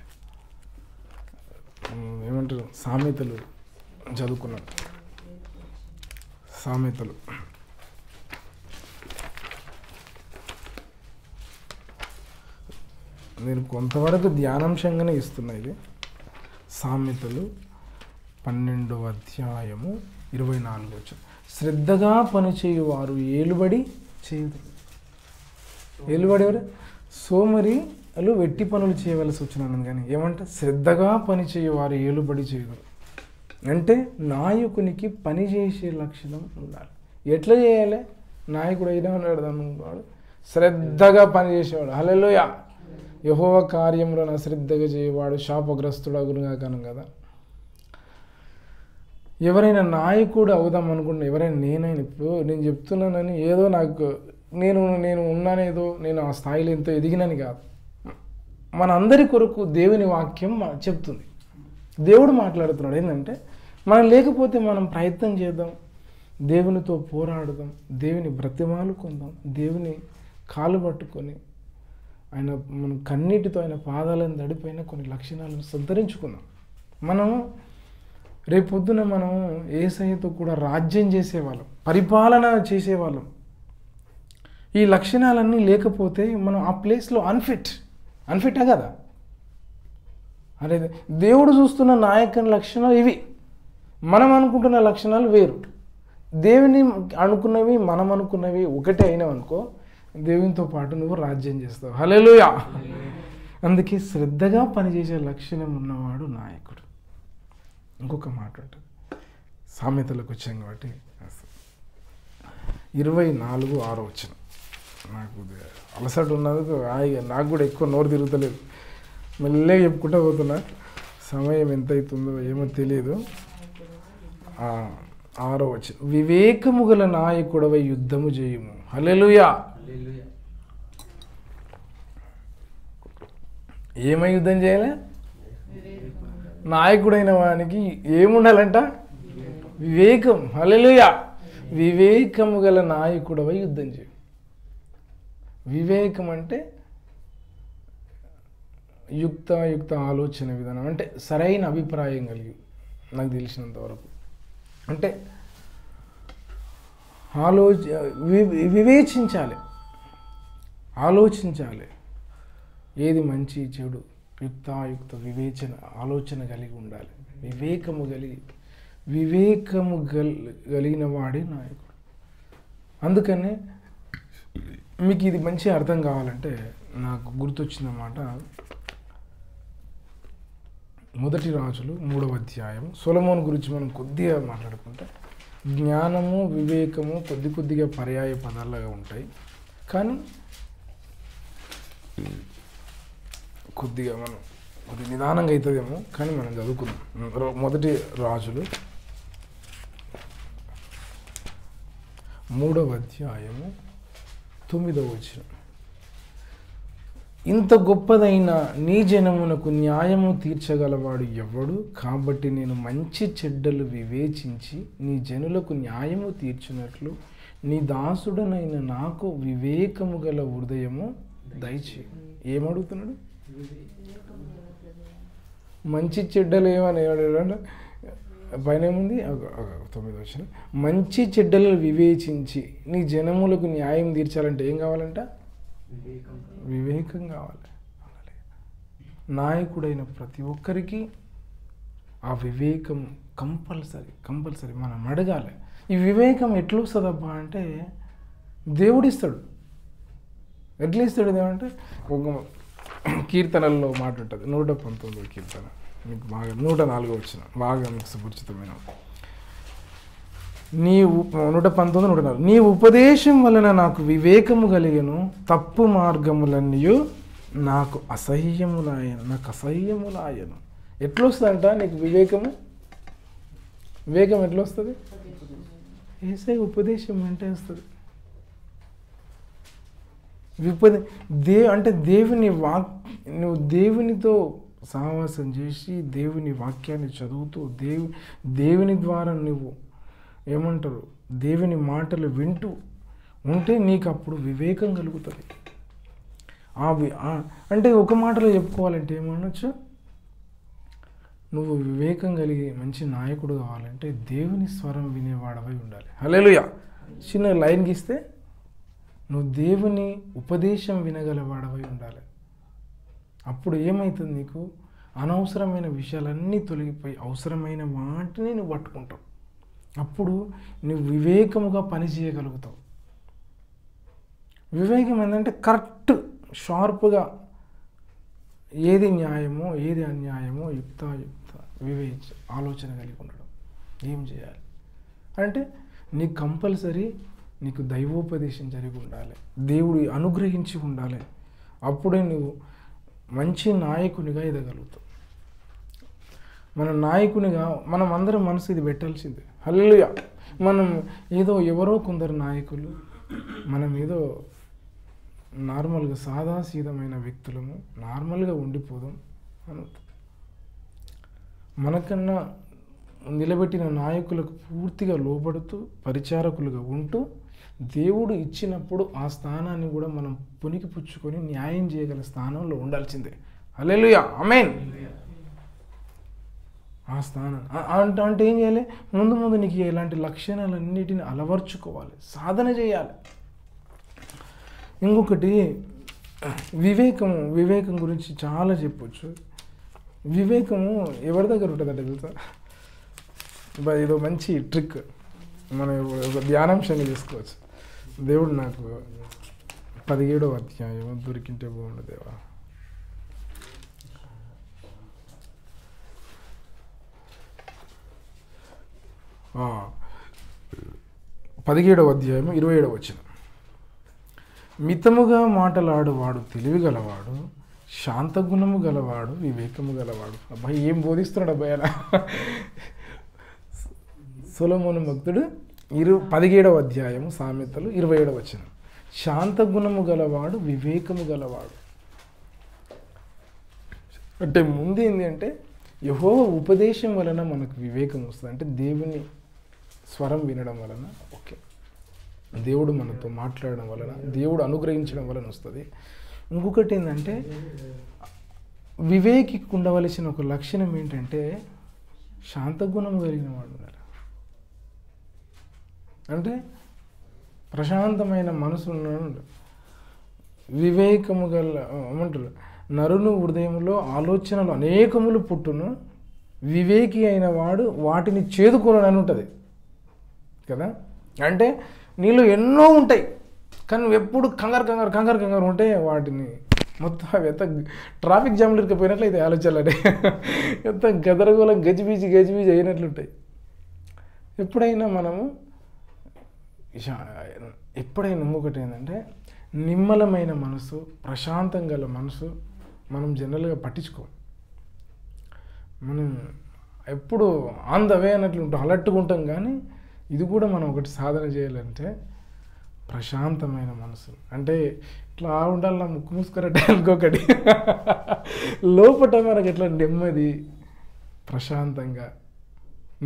S1: ఏమంటారు, సామెతలు చదువుకున్నాను. సామెతలు నేను కొంతవరకు ధ్యానాంశంగానే ఇస్తున్నా. ఇది సామెతలు 12వ అధ్యాయము 24 శ్రద్ధగా పనిచేయువారు ఏలుబడి చేయదు. ఏలుబడి ఎవరు? సోమరిలు వెట్టి పనులు చేయవలసి వచ్చినాను. కానీ ఏమంటే శ్రద్ధగా పనిచేయువారు ఏలుబడి చేయదు అంటే నాయకునికి పని చేసే లక్షణం ఉండాలి. ఎట్లా చేయాలి? నాయకుడు అయినా ఉన్నాడు అనుకోవాడు, శ్రద్ధగా పనిచేసేవాడు. హల్లెలూయా. యెహోవా కార్యంలో నా శ్రద్ధగా చేయవాడు శాపగ్రస్తుడు అగునుగా కను కదా. ఎవరైనా నాయకుడు అవుదాం అనుకుంటే, ఎవరైనా నేనైనా ఇప్పుడు నేను చెప్తున్నానని ఏదో నాకు నేను ఉన్నానేదో నేను ఆ స్థాయిలో ఎంతో ఎదిగినని కాదు. మన అందరి కొరకు దేవుని వాక్యం చెప్తుంది. దేవుడు మాట్లాడుతున్నాడు. ఏంటంటే మనం లేకపోతే మనం ప్రయత్నం చేద్దాం, దేవునితో పోరాడదాం, దేవుని బ్రతిమాలు కొందాం, దేవుని కాలు పట్టుకొని ఆయన మనం కన్నీటితో ఆయన పాదాలను దడిపోయిన కొన్ని లక్షణాలను సంతరించుకుందాం. మనం రేపొద్దున మనం యేసయ్యతో కూడా రాజ్యం చేసేవాళ్ళం, పరిపాలన చేసేవాళ్ళం. ఈ లక్షణాలన్నీ లేకపోతే మనం ఆ ప్లేస్లో అన్ఫిట్టా కదా. అదే దేవుడు చూస్తున్న నాయకుని లక్షణాలు ఇవి, మనం అనుకుంటున్న లక్షణాలు వేరు. దేవుని అనుకున్నవి మనం అనుకున్నవి ఒకటే అయినావనుకో, దేవునితో పాటు నువ్వు రాజ్యం చేస్తావు. హల్లెలూయా. అందుకే శ్రద్ధగా పనిచేసే లక్షణం ఉన్నవాడు నాయకుడు. ఇంకొక మాట ఉంటుంది, సామెతలకు వచ్చాం కాబట్టి 24:6 నాకు అలసట ఉన్నందుకు నాకు కూడా ఎక్కువ నోరు తిరుగుతలేదు, మెల్లగా చెప్పుకుంటూ పోతున్నా. సమయం ఎంత అవుతుందో ఏమో తెలియదు. 6 వివేకము గల నాయకుడవై యుద్ధము చేయుము. హల్లెలూయా. ఏమై యుద్ధం చేయాలి? నాయకుడైన వానికి ఏముండాలంట? వివేకం. హల్లెలూయా. వివేకము గల నాయకుడవై యుద్ధం చేయి. వివేకం అంటే యుక్త ఆలోచన విధానం, అంటే సరైన అభిప్రాయం కలిగి, నాకు తెలిసినంత వరకు అంటే వివేచించాలి, ఆలోచించాలి. ఏది మంచి చెడు యుక్త ఆలోచన కలిగి ఉండాలి. వివేకము కలిగిన వాడే నాయకుడు. అందుకనే మీకు ఇది మంచి అర్థం కావాలంటే నాకు గుర్తొచ్చిన మాట, 1 రాజులు 3వ అధ్యాయం. సొలొమోను గురించి మనం కొద్దిగా మాట్లాడుకుంటే, జ్ఞానము వివేకము కొద్దిగా పర్యాయ పదాలుగా ఉంటాయి, కానీ కొద్దిగా నిదానంగా అవుతుందేమో, కానీ మనం చదువుకుందాం. 1 రాజులు 3వ అధ్యాయము 9 ఇంత గొప్పదైన నీ జనమునకు న్యాయము తీర్చగలవాడు ఎవడు? కాబట్టి నేను మంచి చెడ్డలు వివేచించి నీ జనులకు న్యాయము తీర్చినట్లు నీ దాసుడనైన నాకు వివేకము గల హృదయము దయచేయి. ఏమడుగుతున్నాడు? మంచి చెడ్డలు ఏమని ఏమన్నాడు? పైన ఏముంది? 9 మంచి చెడ్డలు వివేచించి నీ జనములకు న్యాయం తీర్చాలంటే ఏం కావాలంట? వివేకం కావాలి. నాయకుడైన ప్రతి ఒక్కరికి ఆ వివేకం కంపల్సరీ మనం అడగాలి. ఈ వివేకం ఎట్లా వస్తుందబ్బా అంటే దేవుడిస్తాడు. ఎట్లా ఇస్తాడు ఏమంటే, ఒక కీర్తనల్లో మాట ఉంటుంది, 119 కీర్తన, మీకు బాగా 104 వచ్చిన బాగా మీకు సుపరిచితమైన 119, 104. నీ ఉపదేశం వలన నాకు వివేకము కలిగెను, తప్పు మార్గములన్నీ నాకు అసహ్యములాయను. ఎట్లా వస్తుందంట నీకు వివేకం ఎట్లా వస్తుంది? యేసయ్య ఉపదేశం అంటే వస్తుంది. అంటే నువ్వు దేవునితో సహవాసం చేసి దేవుని వాక్యాన్ని చదువుతూ దేవుని ద్వారా నువ్వు ఏమంటారు దేవుని మాటలు వింటూ ఉంటే నీకు అప్పుడు వివేకం కలుగుతుంది. అంటే ఒక మాటలో చెప్పుకోవాలంటే ఏమనొచ్చు, నువ్వు వివేకం కలిగి మంచి నాయకుడు కావాలంటే దేవుని స్వరం వినేవాడవై ఉండాలి. హల్లెలూయా. చిన్న లైన్ గీస్తే నువ్వు దేవుని ఉపదేశం వినగలవాడవై ఉండాలి. అప్పుడు ఏమవుతుంది, నీకు అనవసరమైన విషయాలన్నీ తొలగిపోయి అవసరమైన వాటిని నువ్వు పట్టుకుంటావు. అప్పుడు నువ్వు వివేకముగా పని చేయగలుగుతావు. వివేకం ఏంటంటే కరెక్ట్ షార్ప్గా ఏది న్యాయమో ఏది అన్యాయమో యుక్తాయుక్త ఆలోచన కలిగి ఉండడం. ఏం చేయాలి అంటే నీకు కంపల్సరీ నీకు దైవోపదేశం జరిగి ఉండాలి, దేవుడు అనుగ్రహించి ఉండాలి. అప్పుడే నువ్వు మంచి నాయకునిగా ఎదగలుగుతావు. మన నాయకునిగా మనం అందరం మనసు ఇది పెట్టాల్సిందే. హల్లెలూయా. మనం ఏదో ఎవరో కొందరు నాయకులు, మనం ఏదో నార్మల్గా సాదాసీదమైన వ్యక్తులము, నార్మల్గా ఉండిపోదాం అనుకుంటాం. మనకన్నా నిలబెట్టిన నాయకులకు పూర్తిగా లోబడుతూ పరిచారకులుగా ఉంటూ దేవుడు ఇచ్చినప్పుడు ఆ స్థానాన్ని కూడా మనం పునికి పుచ్చుకొని న్యాయం చేయగల స్థానంలో ఉండాల్సిందే. హల్లెలూయా, ఆమేన్. ఆ స్థానం అంటే ఏం చేయాలి, ముందు నీకు ఇలాంటి లక్షణాలన్నిటిని అలవర్చుకోవాలి, సాధన చేయాలి. ఇంకొకటి వివేకం గురించి చాలా చెప్పొచ్చు. వివేకము ఎవరి దగ్గర ఉంటుందంటే తెలుసా, ఏదో మంచి ట్రిక్ మనం ఒక ధ్యానాంశాన్ని తీసుకోవచ్చు. దేవుడు నాకు 17వ అధ్యాయం దొరికింటే బాగుండు దేవా. ఆ 17వ అధ్యాయం 27వ వచనం. మితముగా మాటలాడువాడు తెలివి గలవాడు, శాంతగుణము గలవాడు వివేకము గలవాడు. అబ్బాయి ఏం బోధిస్తున్నాడు అబ్బాయి అలా. సొలొమోను భక్తుడు 17వ అధ్యాయము సామెతలు 27వ వచనం. శాంతగుణము గలవాడు వివేకము గలవాడు. అంటే ముందు ఏంటి అంటే యెహోవా ఉపదేశం వలన మనకు వివేకం వస్తుంది. అంటే దేవుని స్వరం వినడం వలన, ఓకే, దేవుడు మనతో మాట్లాడడం వలన, దేవుడు అనుగ్రహించడం వలన వస్తుంది. ఇంకొకటి ఏంటంటే వివేకికి ఉండవలసిన ఒక లక్షణం ఏంటంటే శాంతగుణం కలిగిన వాడు ఉండాలి. అంటే ప్రశాంతమైన మనసు ఉన్నాడు. వివేకము గల ఏమంటారు, నరుని హృదయంలో ఆలోచనలు అనేకములు పుట్టును, వివేకి అయిన వాడు వాటిని చేదుకొనని ఉంటుంది కదా. అంటే నీళ్ళు ఎన్నో ఉంటాయి కానీ నువ్వు ఎప్పుడు కంగారు ఉంటే వాటిని మొత్తం అవి ఎంత ట్రాఫిక్ జామ్లు ఇరికపోయినట్లయితే ఆలోచనలు ఎంత గదరగోళం గజిబిజి అయినట్లుంటాయి. ఎప్పుడైనా ఇంకొకటి ఏంటంటే నిమ్మలమైన మనసు, ప్రశాంతం గల మనసు మనం జనరల్గా పట్టించుకోం. మనం ఎప్పుడు ఆన్ ద వే అన్నట్లు ఉంటాం, అలర్ట్గా ఉంటాం. కానీ ఇది కూడా మనం ఒకటి సాధన చేయాలంటే ప్రశాంతమైన మనసు అంటే ఇట్లా ఉండాలి. నా ముక్కు మూసుకున్నట్టే అనుకోకటి, లోపల మనకు ఎట్లా నెమ్మది, ప్రశాంతంగా,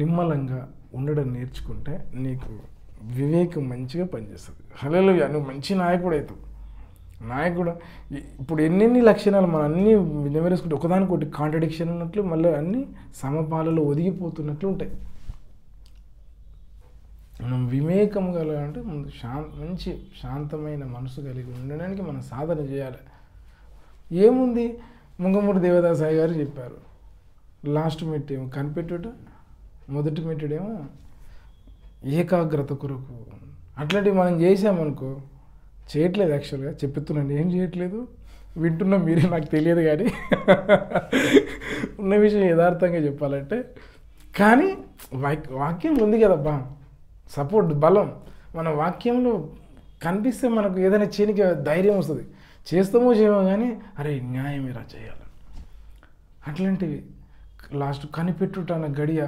S1: నిమ్మలంగా ఉండడం నేర్చుకుంటే నీకు వివేకం మంచిగా పనిచేస్తుంది. హల్లెలూయా. నువ్వు మంచి నాయకుడు అవుతావు. నాయకుడు ఇప్పుడు ఎన్నెన్ని లక్షణాలు మనం అన్నీ నెమరేసుకుంటే ఒకదానికొకటి కాంట్రడిక్షన్ ఉన్నట్లు, మళ్ళీ అన్నీ సమపాలలో ఒదిగిపోతున్నట్లు ఉంటాయి. మనం వివేకం కలగాలంటే ముందు మంచి శాంతమైన మనసు కలిగి ఉండడానికి మనం సాధన చేయాలి. ఏముంది, ముంగమూరి దేవదాసాయి గారు చెప్పారు, లాస్ట్ మెట్టు ఏమో కనిపెట్టుట, మొదటి మెట్టుడేమో ఏకాగ్రత కొరకు. అట్లాంటివి మనం చేసామనుకో, చేయట్లేదు యాక్చువల్గా చెప్తున్నాను, ఏం చేయట్లేదు, వింటున్నాం మీరే, నాకు తెలియదు కానీ ఉన్న విషయం యథార్థంగా చెప్పాలంటే. కానీ వాక్యం ఉంది కదబ్బా, సపోర్ట్, బలం. మన వాక్యంలో కనిపిస్తే మనకు ఏదైనా చేయనికి ధైర్యం వస్తుంది. చేస్తామో చేయమో కానీ అరే న్యాయం ఇలా చేయాలి. అట్లాంటివి లాస్ట్ కనిపెట్టుట అన్న గడియ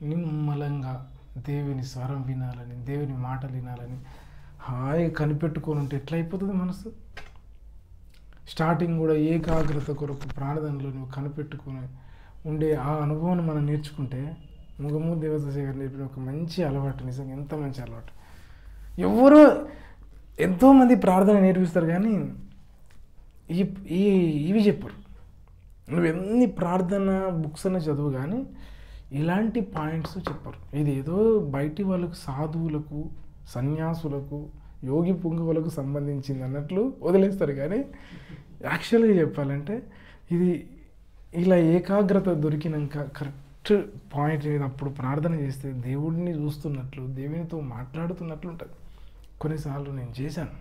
S1: నిమ్మలంగా దేవుని స్వరం వినాలని, దేవుని మాటలు వినాలని హాయిగా కనిపెట్టుకొని ఉంటే ఎట్లా అయిపోతుంది మనసు. స్టార్టింగ్ కూడా ఏకాగ్రత కొరకు ప్రార్థనలో నువ్వు కనిపెట్టుకొని ఉండే ఆ అనుభవాన్ని మనం నేర్చుకుంటే, ముగమూరు దేవదాస్ గారు నేర్పిన ఒక మంచి అలవాటు, నిజంగా ఎంత మంచి అలవాటు. ఎవరు ఎంతోమంది ప్రార్థన నేర్పిస్తారు కానీ ఇవి చెప్పరు. నువ్వు ఎన్ని ప్రార్థన బుక్స్ అన్న చదువు కానీ ఇలాంటి పాయింట్స్ చెప్పరు. ఇది ఏదో బయటి వాళ్ళకు, సాధువులకు, సన్యాసులకు, యోగి పుంగవులకు సంబంధించింది అన్నట్లు వదిలేస్తారు. కానీ యాక్చువల్గా చెప్పాలంటే ఇది ఇలా ఏకాగ్రత దొరికినాక కరెక్ట్ పాయింట్ మీద అప్పుడు ప్రార్థన చేస్తే దేవుడిని చూస్తున్నట్లు, దేవునితో మాట్లాడుతున్నట్లు ఉంటుంది. కొన్నిసార్లు నేను చేశాను,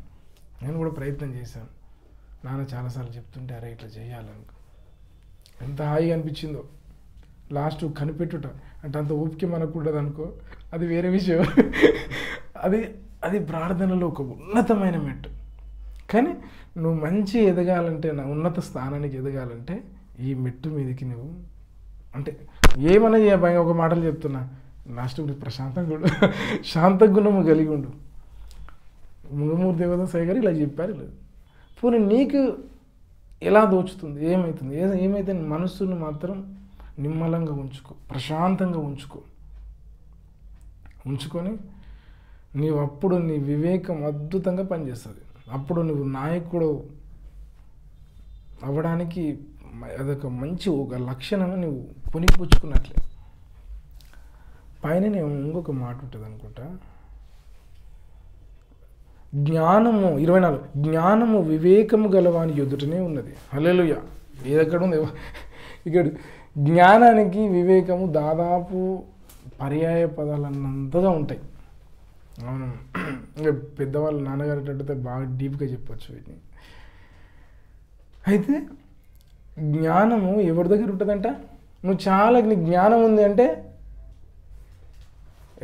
S1: నేను కూడా ప్రయత్నం చేశాను. నాన్న చాలాసార్లు చెప్తుంటే అరే ఇట్లా చేయాలనుకో, ఎంత హాయిగా అనిపించిందో. లాస్ట్ కనిపెట్టుట అంటే అంత ఓపిక మనకు ఉండదు అనుకో, అది వేరే విషయం. అది ప్రార్థనలో ఒక ఉన్నతమైన మెట్టు. కానీ నువ్వు మంచి ఎదగాలంటే, నా ఉన్నత స్థానానికి ఎదగాలంటే ఈ మెట్టు మీదకి నువ్వు అంటే ఏమన్నా భయంగా ఒక మాటలు చెప్తున్నా, లాస్ట్ ప్రశాంతంగా ఉండు, శాంత గుణము కలిగి ఉండు. ముగమూరు దేవదాస్ గారు ఇలా చెప్పారు. పోనీ నీకు ఎలా దోచుతుంది, ఏమైతే మనస్సును మాత్రం నిమ్మలంగా ఉంచుకో, ప్రశాంతంగా ఉంచుకొని నీవు అప్పుడు నీ వివేకం అద్భుతంగా పనిచేస్తుంది. అప్పుడు నువ్వు నాయకుడు అవ్వడానికి అదొక మంచి ఒక లక్షణం నువ్వు పునిపుచ్చుకున్నట్లే. పైన నేను ఇంకొక మాట ఉంటుంది అనుకుంటా, జ్ఞానము 24 జ్ఞానము వివేకము గలవాని ఎదుటనే ఉన్నది. హల్లెలూయా. ఏదెక్కడ ఉంది ఇక్కడ జ్ఞానానికి వివేకము దాదాపు పర్యాయ పదాలన్నంతగా ఉంటాయి. అవును, ఇంకా పెద్దవాళ్ళు నాన్నగారు అంటే బాగా డీప్గా చెప్పచ్చు వీటిని. అయితే జ్ఞానము ఎవరి దగ్గర ఉంటుందంట, నువ్వు చాలా నీకు జ్ఞానం ఉంది అంటే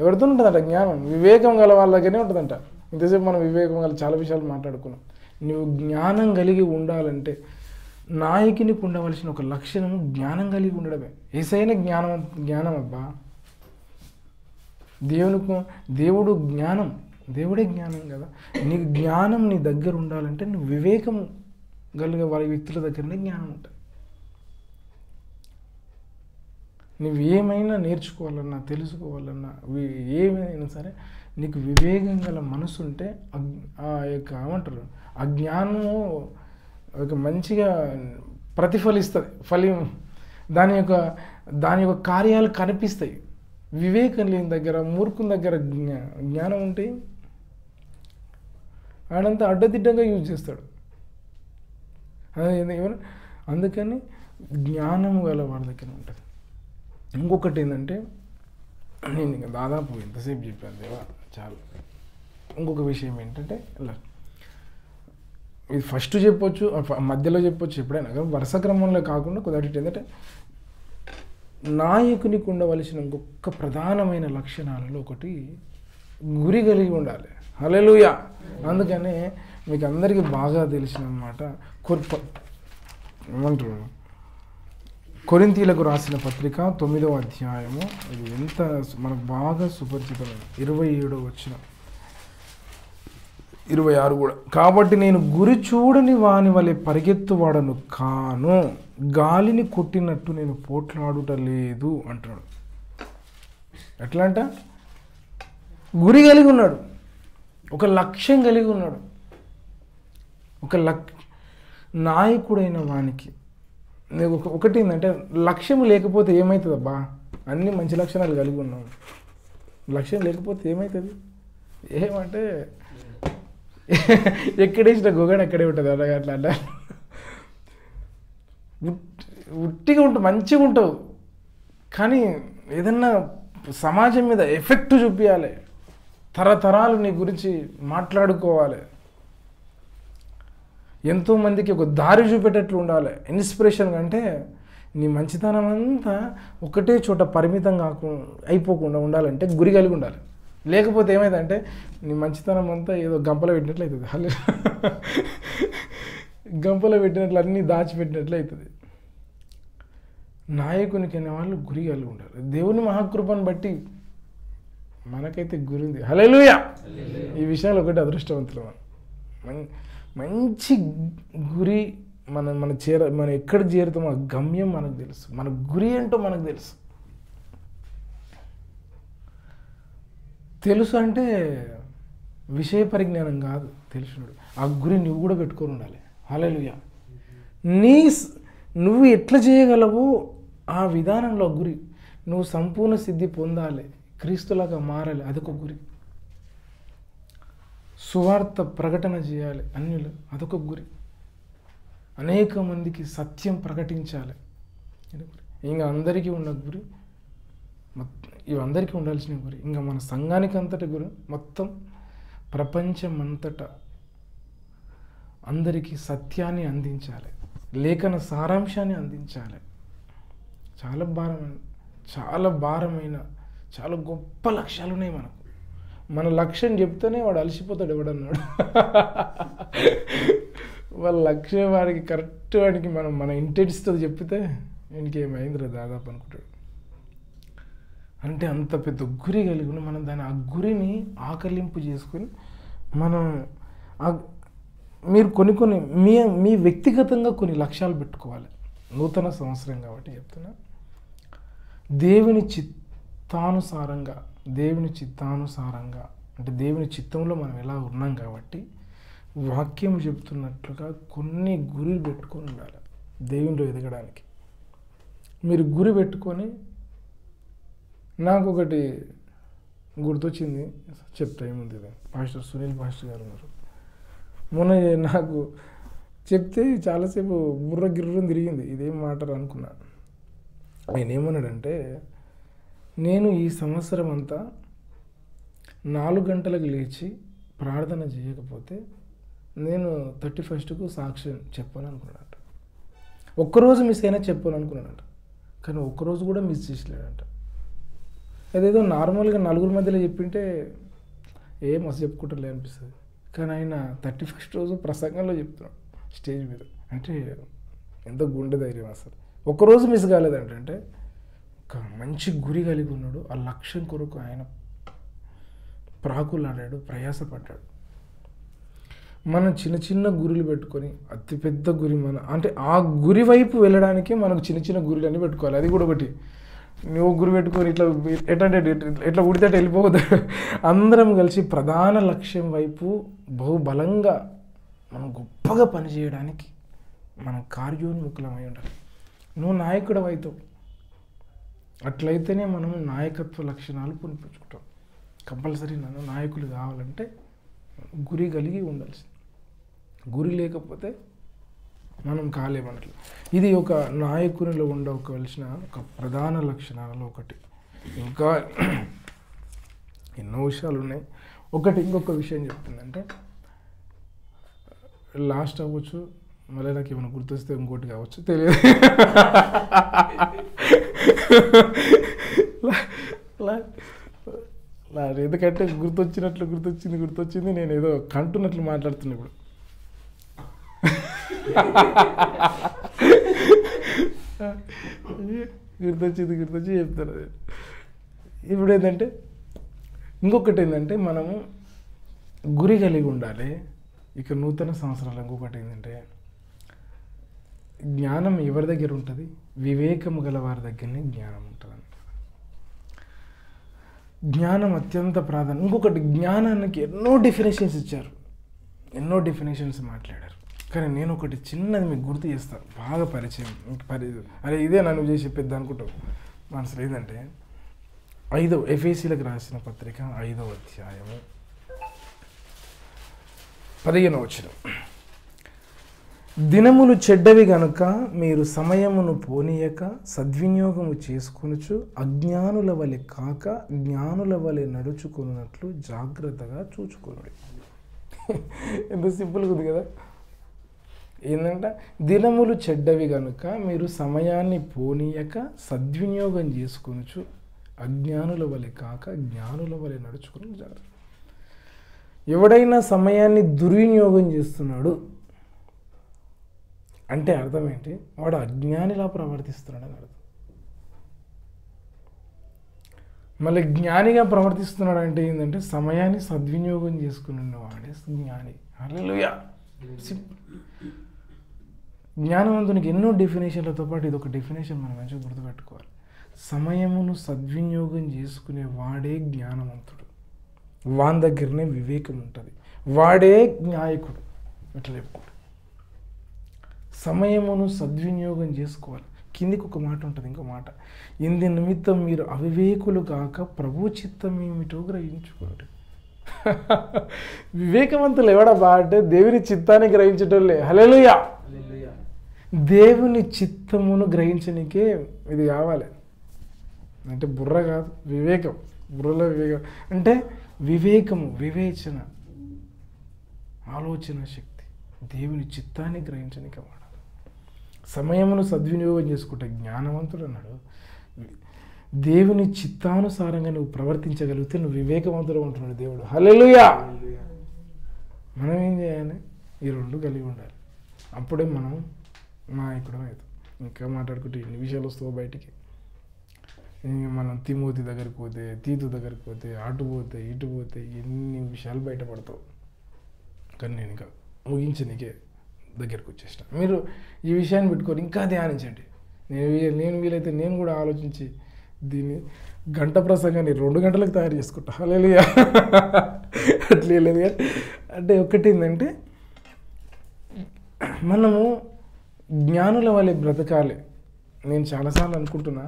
S1: ఎవరితో ఉంటుందంట జ్ఞానం? వివేకం గల వాళ్ళ దగ్గరనే ఉంటుందంట. ఇంతసేపు మనం వివేకం గల చాలా విషయాలు మాట్లాడుకున్నాం. నువ్వు జ్ఞానం కలిగి ఉండాలంటే నాయకునికి ఉండవలసిన ఒక లక్షణము జ్ఞానం కలిగి ఉండడమే. ఏసైన జ్ఞానం అబ్బా. దేవుడు జ్ఞానం, దేవుడే జ్ఞానం కదా. నీకు జ్ఞానం నీ దగ్గర ఉండాలంటే నువ్వు వివేకం కలిగే వాళ్ళ వ్యక్తుల దగ్గరనే జ్ఞానం ఉంటుంది. నువ్వు ఏమైనా నేర్చుకోవాలన్నా, తెలుసుకోవాలన్నా, ఏమైనా సరే నీకు వివేకం గల మనసు ఉంటే ఆ యొక్క ఏమంటారు, ఆ జ్ఞానము ఒక మంచిగా ప్రతిఫలిస్తుంది. దాని యొక్క కార్యాలు కనిపిస్తాయి. వివేకం లేని దగ్గర, మూర్ఖుని దగ్గర జ్ఞానం ఉంటే ఆడంతా అడ్డదిడ్డంగా యూజ్ చేస్తాడు. అందుకని జ్ఞానము గల వాడి దగ్గర ఉంటుంది. ఇంకొకటి ఏంటంటే, నేను ఇంకా దాదాపు ఎంతసేపు చెప్పాను దేవా, చాలు. ఇంకొక విషయం ఏంటంటే, ఇలా ఇది ఫస్ట్ చెప్పొచ్చు, మధ్యలో చెప్పొచ్చు, ఎప్పుడైనా కానీ వరుస క్రమంలో కాకుండా కొద్దిటి ఏంటంటే, నాయకునికి ఉండవలసిన ఇంకొక ప్రధానమైన లక్షణాలలో ఒకటి గురి కలిగి ఉండాలి. హల్లెలూయా. అందుకనే మీకు అందరికీ బాగా తెలిసిన అన్నమాట, ఏమంటారు, కొరింథీలకు రాసిన పత్రిక 9వ అధ్యాయము. ఇది ఎంత మనకు బాగా సుపరిచితమైన 27వ వచనం, 26 కూడా. కాబట్టి నేను గురి చూడని వాని వలె పరిగెత్తువాడను కాను, గాలిని కొట్టినట్టు నేను పోట్లాడుట లేదు అంటున్నాడు. ఎట్లా అంట? గురి కలిగి ఉన్నాడు, ఒక లక్ష్యం కలిగి ఉన్నాడు. నాయకుడైన వానికి ఒకటి ఏంటంటే, లక్ష్యం లేకపోతే ఏమవుతుందబ్బా? అన్ని మంచి లక్షణాలు కలిగి ఉన్నాం, లక్ష్యం లేకపోతే ఏమవుతుంది? ఏమంటే ఎక్కడేసిన గొగడ అక్కడే ఉంటుంది. అలాగే అట్లా ఉట్టిగా ఉంటావు, మంచిగా ఉంటావు. కానీ ఏదన్నా సమాజం మీద ఎఫెక్ట్ చూపించాలి, తరతరాలు నీ గురించి మాట్లాడుకోవాలి, ఎంతోమందికి ఒక దారి చూపేటట్లు ఉండాలి. ఇన్స్పిరేషన్ అంటే నీ మంచితనం అంతా ఒకటే చోట పరిమితం అయిపోకుండా ఉండాలంటే గురి కలిగి ఉండాలి. లేకపోతే ఏమైందంటే నీ మంచితనం అంతా ఏదో గంపలో పెట్టినట్లు అవుతుంది. గంపలో పెట్టినట్లు అన్నీ దాచిపెట్టినట్లు అవుతుంది. నాయకునికి అనే వాళ్ళు గురి కలిగి ఉండాలి. దేవుని మహాకృపను బట్టి మనకైతే గురి ఉంది. హల్లెలూయా. ఈ విషయాలు ఒకటి అదృష్టవంతులు. మంచి గురి మనం ఎక్కడ చేరుతామో ఆ గమ్యం మనకు తెలుసు, మన గురి ఏంటో మనకు తెలుసు. తెలుసు అంటే విషయ పరిజ్ఞానం కాదు, తెలుసుడు. ఆ గురి నువ్వు కూడా పెట్టుకొని ఉండాలి. హల్లెలూయా. నువ్వు ఎట్లా చేయగలవో ఆ విధానంలో గురి. నువ్వు సంపూర్ణ సిద్ధి పొందాలి, క్రీస్తులాగా మారాలి, అదొక గురి. సువార్త ప్రకటన చేయాలి అన్యులు, అదొక గురి. అనేక మందికి సత్యం ప్రకటించాలి, ఇంకా అందరికీ ఉన్న గురి. ఇవందరికీ ఉండాల్సిన గురి. ఇంకా మన సంఘానికి అంతటి గురి, మొత్తం ప్రపంచం అంతటా అందరికీ సత్యాన్ని అందించాలి, లేఖన సారాంశాన్ని అందించాలి. చాలా భారమైన చాలా గొప్ప లక్ష్యాలు ఉన్నాయి మనకు. మన లక్ష్యం చెప్తేనే వాడు అలసిపోతాడు ఎవడన్నాడు. వాళ్ళ లక్ష్యం వాడికి కరెక్ట్, వాడికి మన ఇంటెన్స్తో చెప్తే ఇంకేమైందిరా దాదాపు అనుకుంటాడు. అంటే అంత పెద్ద గురి కలిగి మనం దాని ఆ గురిని ఆకలింపు చేసుకొని మనం మీరు కొన్ని మీ వ్యక్తిగతంగా కొన్ని లక్ష్యాలు పెట్టుకోవాలి. నూతన సంవత్సరం కాబట్టి చెప్తున్నా, దేవుని చిత్తానుసారంగా అంటే దేవుని చిత్తంలో మనం ఎలా ఉన్నాం కాబట్టి వాక్యం చెప్తున్నట్లుగా కొన్ని గురులు పెట్టుకొని ఉండాలి దేవునిలో ఎదగడానికి. మీరు గురి పెట్టుకొని, నాకు ఒకటి గుర్తొచ్చింది చెప్తా. ఏముంది, పాస్టర్ సునీల్ పాస్టర్ గారు ఉన్నారు. మొన్న నాకు చెప్తే చాలాసేపు గిర్రం తిరిగింది. ఇదేం మాటలు అనుకున్నా. ఆయన ఏమన్నాడంటే, నేను ఈ సంవత్సరం అంతా 4 గంటలకు లేచి ప్రార్థన చేయకపోతే నేను 31కు సాక్ష్యం చెప్పాను అనుకున్నాడంట. ఒక్కరోజు మిస్ అయినా చెప్పాను అనుకున్నాడంట. కానీ ఒక్కరోజు కూడా మిస్ చేసలేడంట. అదేదో నార్మల్గా నలుగురు మధ్యలో చెప్పింటే మస్తు చెప్పుకుంటారులే అనిపిస్తుంది. కానీ ఆయన 31st రోజు ప్రసంగంలో చెప్తున్నాడు స్టేజ్ మీద. అంటే ఎంత గుండె ధైర్యం అసలు. ఒక్కరోజు మిస్ కాలేదంట. అంటే ఒక మంచి గురి కలిగి ఉన్నాడు. ఆ లక్ష్యం కొరకు ఆయన ప్రాకులాడాడు, ప్రయాసపడ్డాడు. మనం చిన్న గురులు పెట్టుకొని అతిపెద్ద గురి అంటే ఆ గురి వైపు వెళ్ళడానికే మనకు చిన్న గురులన్నీ పెట్టుకోవాలి. అది కూడా ఒకటి. నువ్వు గురి పెట్టుకొని ఎట్లా ఉడితే వెళ్ళిపోవద్దు. అందరం కలిసి ప్రధాన లక్ష్యం వైపు బహుబలంగా మనం గొప్పగా పనిచేయడానికి మనం కార్యోన్ముఖులమై ఉండాలి. నువ్వు నాయకుడు అవుతావు. అట్లయితేనే మనం నాయకత్వ లక్షణాలు పొందుపరుచుకుంటాం. కంపల్సరీ నన్ను నాయకులు కావాలంటే గురి కలిగి ఉండాల్సింది. గురి లేకపోతే మనం కాలేమన్నట్లు. ఇది ఒక నాయకునిలో ఉండవలసిన ఒక ప్రధాన లక్షణాలలో ఒకటి. ఇంకా ఎన్నో విషయాలు ఉన్నాయి. ఇంకొక విషయం చెప్తుందంటే, లాస్ట్ అవ్వచ్చు, మళ్ళీ నాకు ఏమైనా గుర్తొస్తే ఇంకోటి కావచ్చు, తెలియదు. ఎందుకంటే గుర్తొచ్చింది నేను ఏదో కంటున్నట్లు మాట్లాడుతున్నా ఇప్పుడు. గుర్తొచ్చి చెప్తాను. ఇప్పుడు ఏంటంటే, ఇంకొకటి ఏంటంటే, మనము గురి కలిగి ఉండాలి. ఇక నూతన సంవత్సరాలు ఇంకొకటి ఏంటంటే, జ్ఞానం ఎవరి దగ్గర ఉంటుంది? వివేకము గల వారి దగ్గరనే జ్ఞానం ఉంటుంది. జ్ఞానం అత్యంత ప్రాధాన్యం. ఇంకొకటి, జ్ఞానానికి ఎన్నో డెఫినేషన్స్ ఇచ్చారు, ఎన్నో డెఫినేషన్స్ మాట్లాడారు. కానీ నేను ఒకటి చిన్నది మీకు గుర్తు చేస్తాను, బాగా పరిచయం. అరే ఇదే నన్ను చేసి పెద్ద అనుకుంటావు మనసులో. ఏంటంటే, ఎఫెసీలకు రాసిన పత్రిక 5వ అధ్యాయము 15వ వచనం. దినములు చెడ్డవి గనుక మీరు సమయమును పోనీయక సద్వినియోగము చేసుకొనుచు అజ్ఞానుల వలె కాక జ్ఞానుల వలె నడుచుకున్నట్లు జాగ్రత్తగా చూచుకొనుడి. ఎంత సింపుల్గా ఉంది కదా. ఏంటంటే దినములు చెడ్డవి గనుక మీరు సమయాన్ని పోనీయక సద్వినియోగం చేసుకొనుచు అజ్ఞానుల వలె కాక జ్ఞానుల వలె నడుచుకుని జాగ్రత్త. ఎవడైనా సమయాన్ని దుర్వినియోగం చేస్తున్నాడు అంటే అర్థం ఏంటి? వాడు అజ్ఞానిలా ప్రవర్తిస్తున్నాడు అని అర్థం. మళ్ళీ జ్ఞానిగా ప్రవర్తిస్తున్నాడు అంటే ఏంటంటే సమయాన్ని సద్వినియోగం చేసుకుని వాడే జ్ఞాని. హల్లెలూయా. జ్ఞానవంతునికి ఎన్నో డెఫినేషన్లతో పాటు ఇది ఒక డెఫినేషన్ మనం మంచిగా గుర్తుపెట్టుకోవాలి. సమయమును సద్వినియోగం చేసుకునే వాడే జ్ఞానవంతుడు. వాని దగ్గరనే వివేకం ఉంటుంది. వాడే నాయకుడు. ఇట్లా చెప్పుకోడు. సమయమును సద్వినియోగం చేసుకోవాలి. కిందికి ఒక మాట ఉంటుంది, ఇంకో మాట, ఇంది నిమిత్తం మీరు అవివేకులు కాక ప్రభు చిత్తం ఏమిటో గ్రహించుకోండి. వివేకవంతులు ఎవడబ్బా అంటే దేవుని చిత్తాన్ని గ్రహించటోళ్ళే. హల్లెలూయా. దేవుని చిత్తమును గ్రహించడానికే ఇది కావాలి. అంటే బుర్ర కాదు, వివేకం. బుర్రలో వివేకం అంటే వివేకము, వివేచన, ఆలోచన శక్తి. దేవుని చిత్తాన్ని గ్రహించడానికి వాడాలి. సమయమును సద్వినియోగం చేసుకుంటే జ్ఞానవంతుడు అన్నాడు. దేవుని చిత్తానుసారంగా నువ్వు ప్రవర్తించగలిగితే నువ్వు వివేకవంతుడు ఉంటున్నాడు దేవుడు. హల్లెలూయా. మనం ఏం చేయాలి? ఈ రెండు కలిగి ఉండాలి. అప్పుడే మనం నాయకుడు అవుతాం. ఇంకా మాట్లాడుకుంటే ఎన్ని విషయాలు వస్తావు బయటికి. మనం తిమోతి దగ్గరికి పోతే, తీతు దగ్గరికి పోతే, అటు పోతే ఇటు పోతే ఎన్ని విషయాలు బయటపడతావు. కానీ నేను ఇంకా ముగించనికే దగ్గరికి వచ్చేసిన. మీరు ఈ విషయాన్ని పెట్టుకొని ఇంకా ధ్యానించండి. నేను వీలైతే నేను కూడా ఆలోచించి దీన్ని గంట ప్రసంగాన్ని 2 గంటలకు తయారు చేసుకుంటా. హల్లెలూయా. అట్లే లేదు కానీ అంటే ఒకటి ఏంటంటే మనము జ్ఞానుల వలె బ్రతకాలి. నేను చాలాసార్లు అనుకుంటున్నా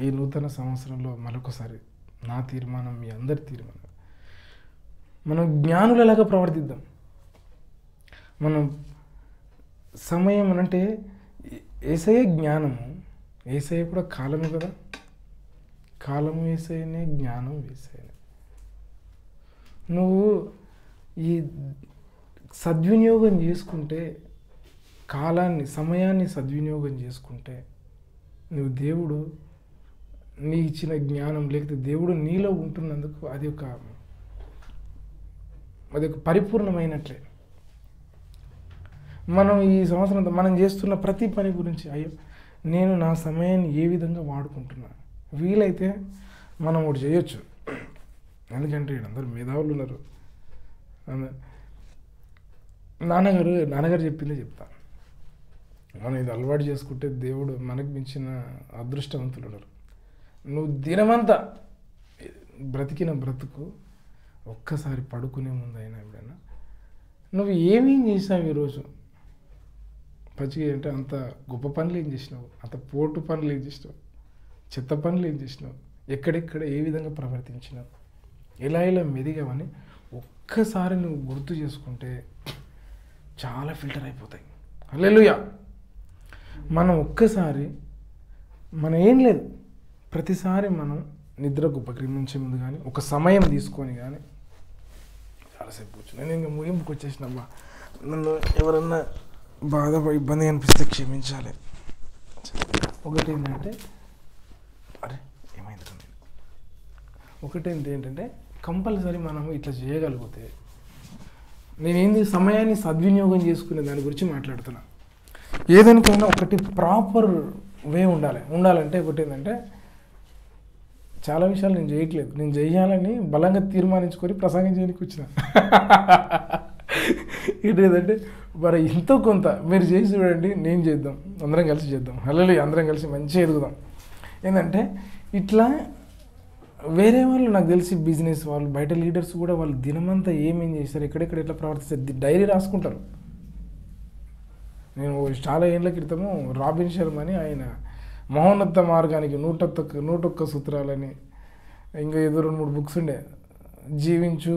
S1: ఈ నూతన సంవత్సరంలో మరొకసారి నా తీర్మానం, మీ అందరి తీర్మానం, మనం జ్ఞానులలాగా ప్రవర్తిద్దాం. మనం సమయం అంటే యేసయ్య జ్ఞానము, యేసయ్య కూడా కాలము కదా. కాలము యేసయ్యనే, జ్ఞానం యేసయ్యనే. నువ్వు ఈ సద్వినియోగం చేసుకుంటే, కాలాన్ని, సమయాన్ని సద్వినియోగం చేసుకుంటే నువ్వు దేవుడు నీ ఇచ్చిన జ్ఞానం లేకపోతే దేవుడు నీలో ఉంటున్నందుకు అది ఒక పరిపూర్ణమైనట్లే. మనం ఈ సంవత్సరంతో మనం చేస్తున్న ప్రతి పని గురించి, అయ్యో నేను నా సమయాన్ని ఏ విధంగా వాడుకుంటున్నా. వీలైతే మనం ఒకటి చేయొచ్చు. ఎందుకంటే అందరూ మేధావులు ఉన్నారు. నాన్నగారు చెప్పిందే చెప్తా. మనం ఇది అలవాటు చేసుకుంటే దేవుడు మనకు మించిన అదృష్టవంతులు ఉన్నారు. నువ్వు దినమంతా బ్రతికిన బ్రతుకు ఒక్కసారి పడుకునే ముందు అయినా ఎప్పుడైనా నువ్వు ఏమేం చేసావు ఈరోజు, పచ్చిగా అంటే అంత గొప్ప పనులు ఏం చేసినావు, అంత పోటు పనులు ఏం చేసినావు, చెత్త పనులు ఏం చేసినావు, ఎక్కడెక్కడ ఏ విధంగా ప్రవర్తించినావు, ఎలా మెదిగావని ఒక్కసారి నువ్వు గుర్తు చేసుకుంటే చాలా ఫిల్టర్ అయిపోతాయి. హల్లెలూయా. మనం ఒక్కసారి మనం ఏం లేదు, ప్రతిసారి మనం నిద్రకు ఉపక్రమించే ముందు కానీ ఒక సమయం తీసుకొని కానీ చాలాసేపు కూర్చుని నేను ఇంకా ముగింపుకి వచ్చేసినమ్మా. నన్ను ఎవరన్నా బాధ ఇబ్బంది అనిపిస్తే క్షమించాలి. ఒకటి ఏంటంటే ఏంటంటే కంపల్సరీ మనము ఇట్లా చేయగలిగితే, నేనేంది సమయాన్ని సద్వినియోగం చేసుకునే దాని గురించి మాట్లాడుతున్నా. ఏదానికైనా ఒకటి ప్రాపర్ వే ఉండాలంటే ఒకటి ఏంటంటే, చాలా విషయాలు నేను చేయట్లేదు, నేను చేయాలని బలంగా తీర్మానించుకొని ప్రసంగం చేయడానికి వచ్చిన. ఏంటంటే మరి ఎంతో కొంత మీరు చేసి చూడండి, నేను చేద్దాం, అందరం కలిసి చేద్దాం. హల్లెలూయా. అందరం కలిసి మంచిగా ఎదుగుదాం. ఏంటంటే ఇట్లా వేరే వాళ్ళు నాకు తెలిసి బిజినెస్ వాళ్ళు, బయట లీడర్స్ కూడా వాళ్ళు దినమంతా ఏమేం చేస్తారు, ఎక్కడెక్కడ ఎట్లా ప్రవర్తిస్తారు డైరీ రాసుకుంటారు. నేను చాలా ఏళ్ళ క్రితము రాబిన్ శర్మ అని ఆయన మహోన్నత మార్గానికి 101 సూత్రాలని ఇంకా ఏదో 2-3 బుక్స్ ఉండే, జీవించు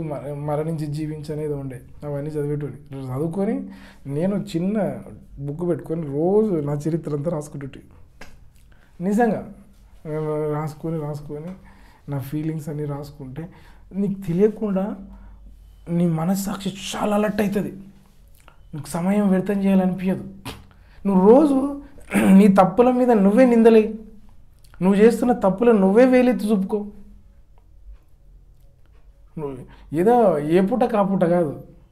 S1: మరణించి జీవించు అనేది ఉండే. అవన్నీ చదివేటోని చదువుకొని నేను చిన్న బుక్ పెట్టుకొని రోజు నా చరిత్ర అంతా రాసుకుంటుంటే నిజంగా రాసుకొని నా ఫీలింగ్స్ అన్నీ రాసుకుంటే నీకు తెలియకుండా నీ మనస్సాక్షి చాలా అలర్ట్ అవుతుంది. నీకు సమయం వ్యర్థం చేయాలనిపించదు. నువ్వు రోజు నీ తప్పుల మీద నువ్వే నిందలే, నువ్వు చేస్తున్న తప్పులను నువ్వే వేలెత్తి చూపుకో. నువ్వు ఏదో ఏ పూట కాపూట కాదు,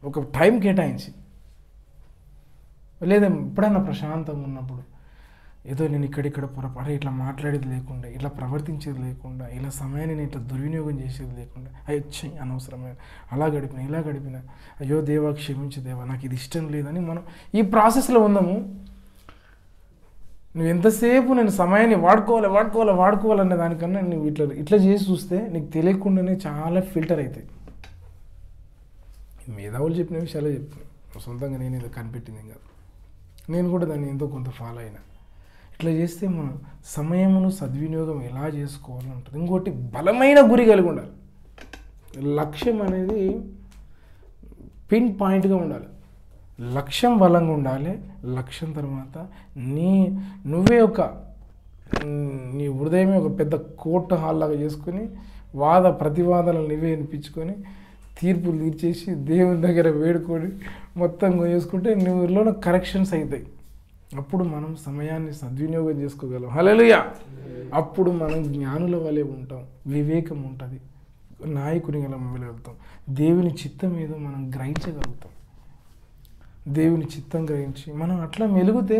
S1: ఒక టైం కేటాయించి, లేదా ఎప్పుడైనా ప్రశాంతంగా ఉన్నప్పుడు ఏదో నేను ఇక్కడిక్కడ పొరపాటు ఇట్లా మాట్లాడేది లేకుండా, ఇట్లా ప్రవర్తించేది లేకుండా, ఇలా సమయాన్ని నేను ఇట్లా దుర్వినియోగం చేసేది లేకుండా, అయ్యొచ్చాయి అనవసరమైన అలా గడిపిన ఇలా గడిపిన, అయ్యో దేవా క్షమించు దేవా నాకు ఇది ఇష్టం లేదని మనం ఈ ప్రాసెస్లో ఉందాము. నువ్వు ఎంతసేపు నేను సమయాన్ని వాడుకోవాలనే దానికన్నా నువ్వు ఇట్లా చేసి చూస్తే నీకు తెలియకుండానే చాలా ఫిల్టర్ అవుతాయి. మేధావులు చెప్పిన విషయాలే చెప్తున్నాను, సొంతంగా నేను ఏదో కనిపెట్టింది కాదు. నేను కూడా దాన్ని ఎంతో కొంత ఫాలో అయినా. ఇట్లా చేస్తే మనం సమయమును సద్వినియోగం ఎలా చేసుకోవాలని ఉంటుంది. ఇంకోటి బలమైన గురి కలిగి ఉండాలి. లక్ష్యం అనేది పిన్ పాయింట్గా ఉండాలి. లక్ష్యం బలంగా ఉండాలి. లక్ష్యం తర్వాత నువ్వే నీ హృదయమే ఒక పెద్ద కోర్టు హాల్ లాగా చేసుకొని ప్రతివాదాలను నువ్వే వినిపించుకొని తీర్పులు తీర్చేసి దేవుని దగ్గర వేడుకొని మొత్తం చేసుకుంటే నువ్వులో కరెక్షన్స్ అవుతాయి. అప్పుడు మనం సమయాన్ని సద్వినియోగం చేసుకోగలం. హల్లెలూయా. అప్పుడు మనం జ్ఞానుల వలె ఉంటాం, వివేకం ఉంటుంది, నాయకుని వెళ్ళగలుగుతాం, దేవుని చిత్తం ఏదో మనం గ్రహించగలుగుతాం. దేవుని చిత్తం గ్రహించి మనం అట్లా మెలిగితే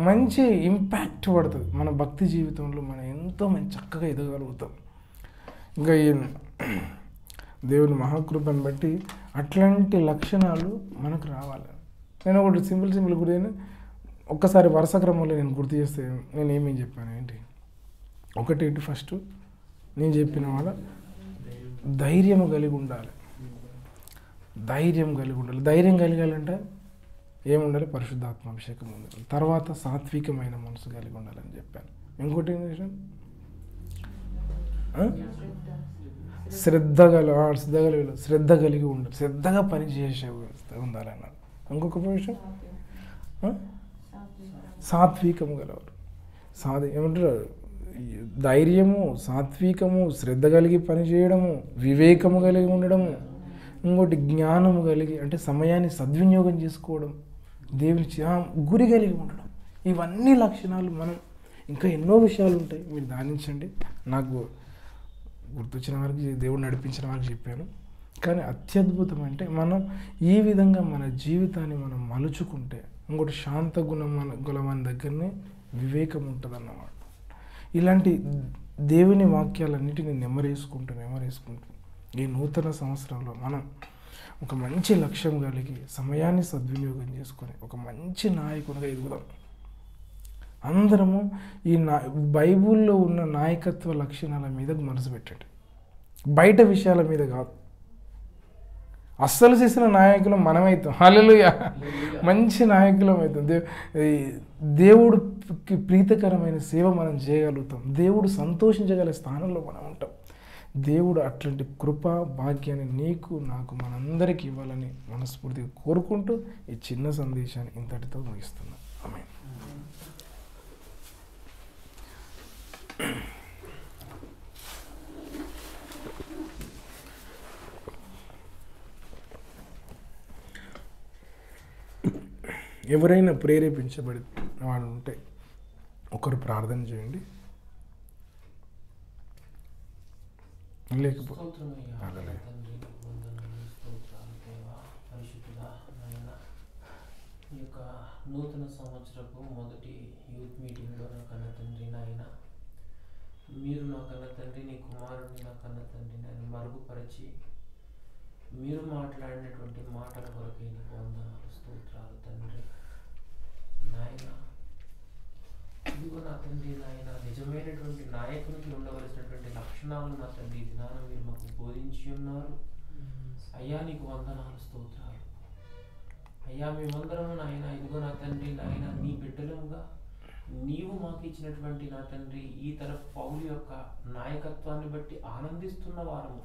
S1: మంచి ఇంపాక్ట్ పడుతుంది మన భక్తి జీవితంలో. మనం ఎంతో మంచి చక్కగా ఎదగలుగుతాం. ఇంకా దేవుని మహాకృపను బట్టి అట్లాంటి లక్షణాలు మనకు రావాలి. నేను ఒకటి సింపుల్ గుర్తు ఒక్కసారి వరుస క్రమంలో నేను గుర్తు చేస్తే నేను ఏమేం చెప్పాను ఏంటి. ఒకటి ఫస్ట్ నేను చెప్పిన వాళ్ళ ధైర్యం కలిగి ఉండాలి. ధైర్యం కలిగాలంటే ఏముండాలి? పరిశుద్ధాత్మాభిషేకం ఉండాలి. తర్వాత సాత్వికమైన మనసు కలిగి ఉండాలని చెప్పాను. ఇంకోటి ఏం విషయం? శ్రద్ధ కలిగి ఉండాలి, శ్రద్ధగా పని చేసే ఉండాలన్నారు. ఇంకొక విషయం సాత్వికము గలవారు. ఏమంటారు? ధైర్యము, సాత్వికము, శ్రద్ధ కలిగి పనిచేయడము, వివేకము కలిగి ఉండడము, ఇంకోటి జ్ఞానము కలిగి అంటే సమయాన్ని సద్వినియోగం చేసుకోవడం, దేవుని గురి కలిగి ఉండడం. ఇవన్నీ లక్షణాలు మనం ఇంకా ఎన్నో విషయాలు ఉంటాయి, మీరు ధ్యానించండి. నాకు గుర్తొచ్చిన వారికి దేవుడు నడిపించిన వారికి చెప్పాను. కానీ అత్యద్భుతం అంటే మనం ఈ విధంగా మన జీవితాన్ని మనం మలుచుకుంటే, ఇంకోటి శాంత గుణమైన దగ్గరనే వివేకం ఉంటుంది అన్నమాట. ఇలాంటి దేవుని వాక్యాలన్నిటిని నెమరేసుకుంటూ ఈ నూతన సంవత్సరంలో మనం ఒక మంచి లక్ష్యం కలిగి సమయాన్ని సద్వినియోగం చేసుకొని ఒక మంచి నాయకునిగా ఎదుగుదాం. అందరము ఈ బైబిల్లో ఉన్న నాయకత్వ లక్షణాల మీద మనసు పెట్టండి, బయట విషయాల మీద కాదు. అస్సలు చేసిన నాయకులం మనమవుతాం. హల్లెలూయా. మంచి నాయకులం అవుతాం. దేవుడికి ప్రీతికరమైన సేవ మనం చేయగలుగుతాం. దేవుడు సంతోషించగల స్థానంలో మనం ఉంటాం. దేవుడు అట్లాంటి కృపా భాగ్యాన్ని నీకు నాకు మనందరికీ ఇవ్వాలని మనస్ఫూర్తిగా కోరుకుంటూ ఈ చిన్న సందేశాన్ని ఇంతటితో ముగిస్తున్నాను. ఆమేన్. ఎవరైనా ప్రేరేపించబడి వాడు ఉంటే ఒకరు ప్రార్థన చేయండి. లేకపోతే
S2: ఈ యొక్క నూతన సంవత్సరపు మొదటి యూత్ మీటింగ్లో నా కన్న తండ్రి నాయన, మీరు నా కన్న తండ్రి, నీ కుమారుడిని నా కన్న తండ్రి నన్ను మరుగుపరిచి మీరు మాట్లాడినటువంటి మాటల కొరకు నీకు వందనాలు, స్తోత్రాలు తండ్రి నాయన. ఇదిగో నా తండ్రి నాయన, నిజమైనటువంటి నాయకునికి ఉండవలసినటువంటి లక్షణాలు నా తండ్రి దినాన మీరు మాకు బోధించి ఉన్నారు. అయ్యా నీకు వందనాలు, స్తోత్రాలు అయ్యా. మేమందరము నాయన ఇదిగో నా తండ్రి నాయన నీ బిడ్డలుగా నీవు మాకు ఇచ్చినటువంటి నా తండ్రి ఈ తరఫు పౌలు యొక్క నాయకత్వాన్ని బట్టి ఆనందిస్తున్న వారము.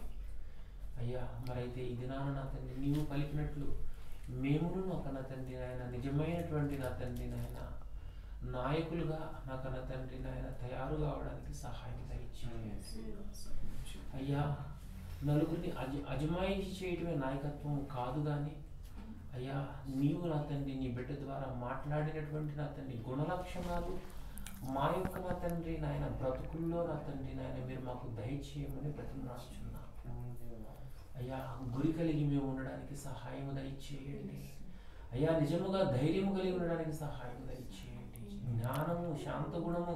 S2: అయ్యా మరైతే ఈ దినాన నా తండ్రి నీవు పలికినట్లు మేమును నా కన్న తండ్రి నాయన నిజమైనటువంటి నా తండ్రి నాయన నాయకులుగా నా కన్న తండ్రి నాయన తయారు కావడానికి సహాయం దయచేయండి. అయ్యా నలుగురిని అజమాయిషి చేయటమే నాయకత్వం కాదు కానీ అయ్యా నీవు నా తండ్రి నీ బిడ్డ ద్వారా మాట్లాడినటువంటి నా తండ్రి గుణలక్షణాలు మా యొక్క నా తండ్రి నాయన బ్రతుకుల్లో నా తండ్రి నాయన మీరు మాకు దయచేయమని బ్రతిమలాడుచున్నాం. అయ్యా గురి కలిగి మేము ఉండడానికి సహాయం దయచేయండి. అయ్యా నిజముగా ధైర్యం కలిగి ఉండడానికి సహాయం దయచేయండి. జ్ఞానము శాంత గుణము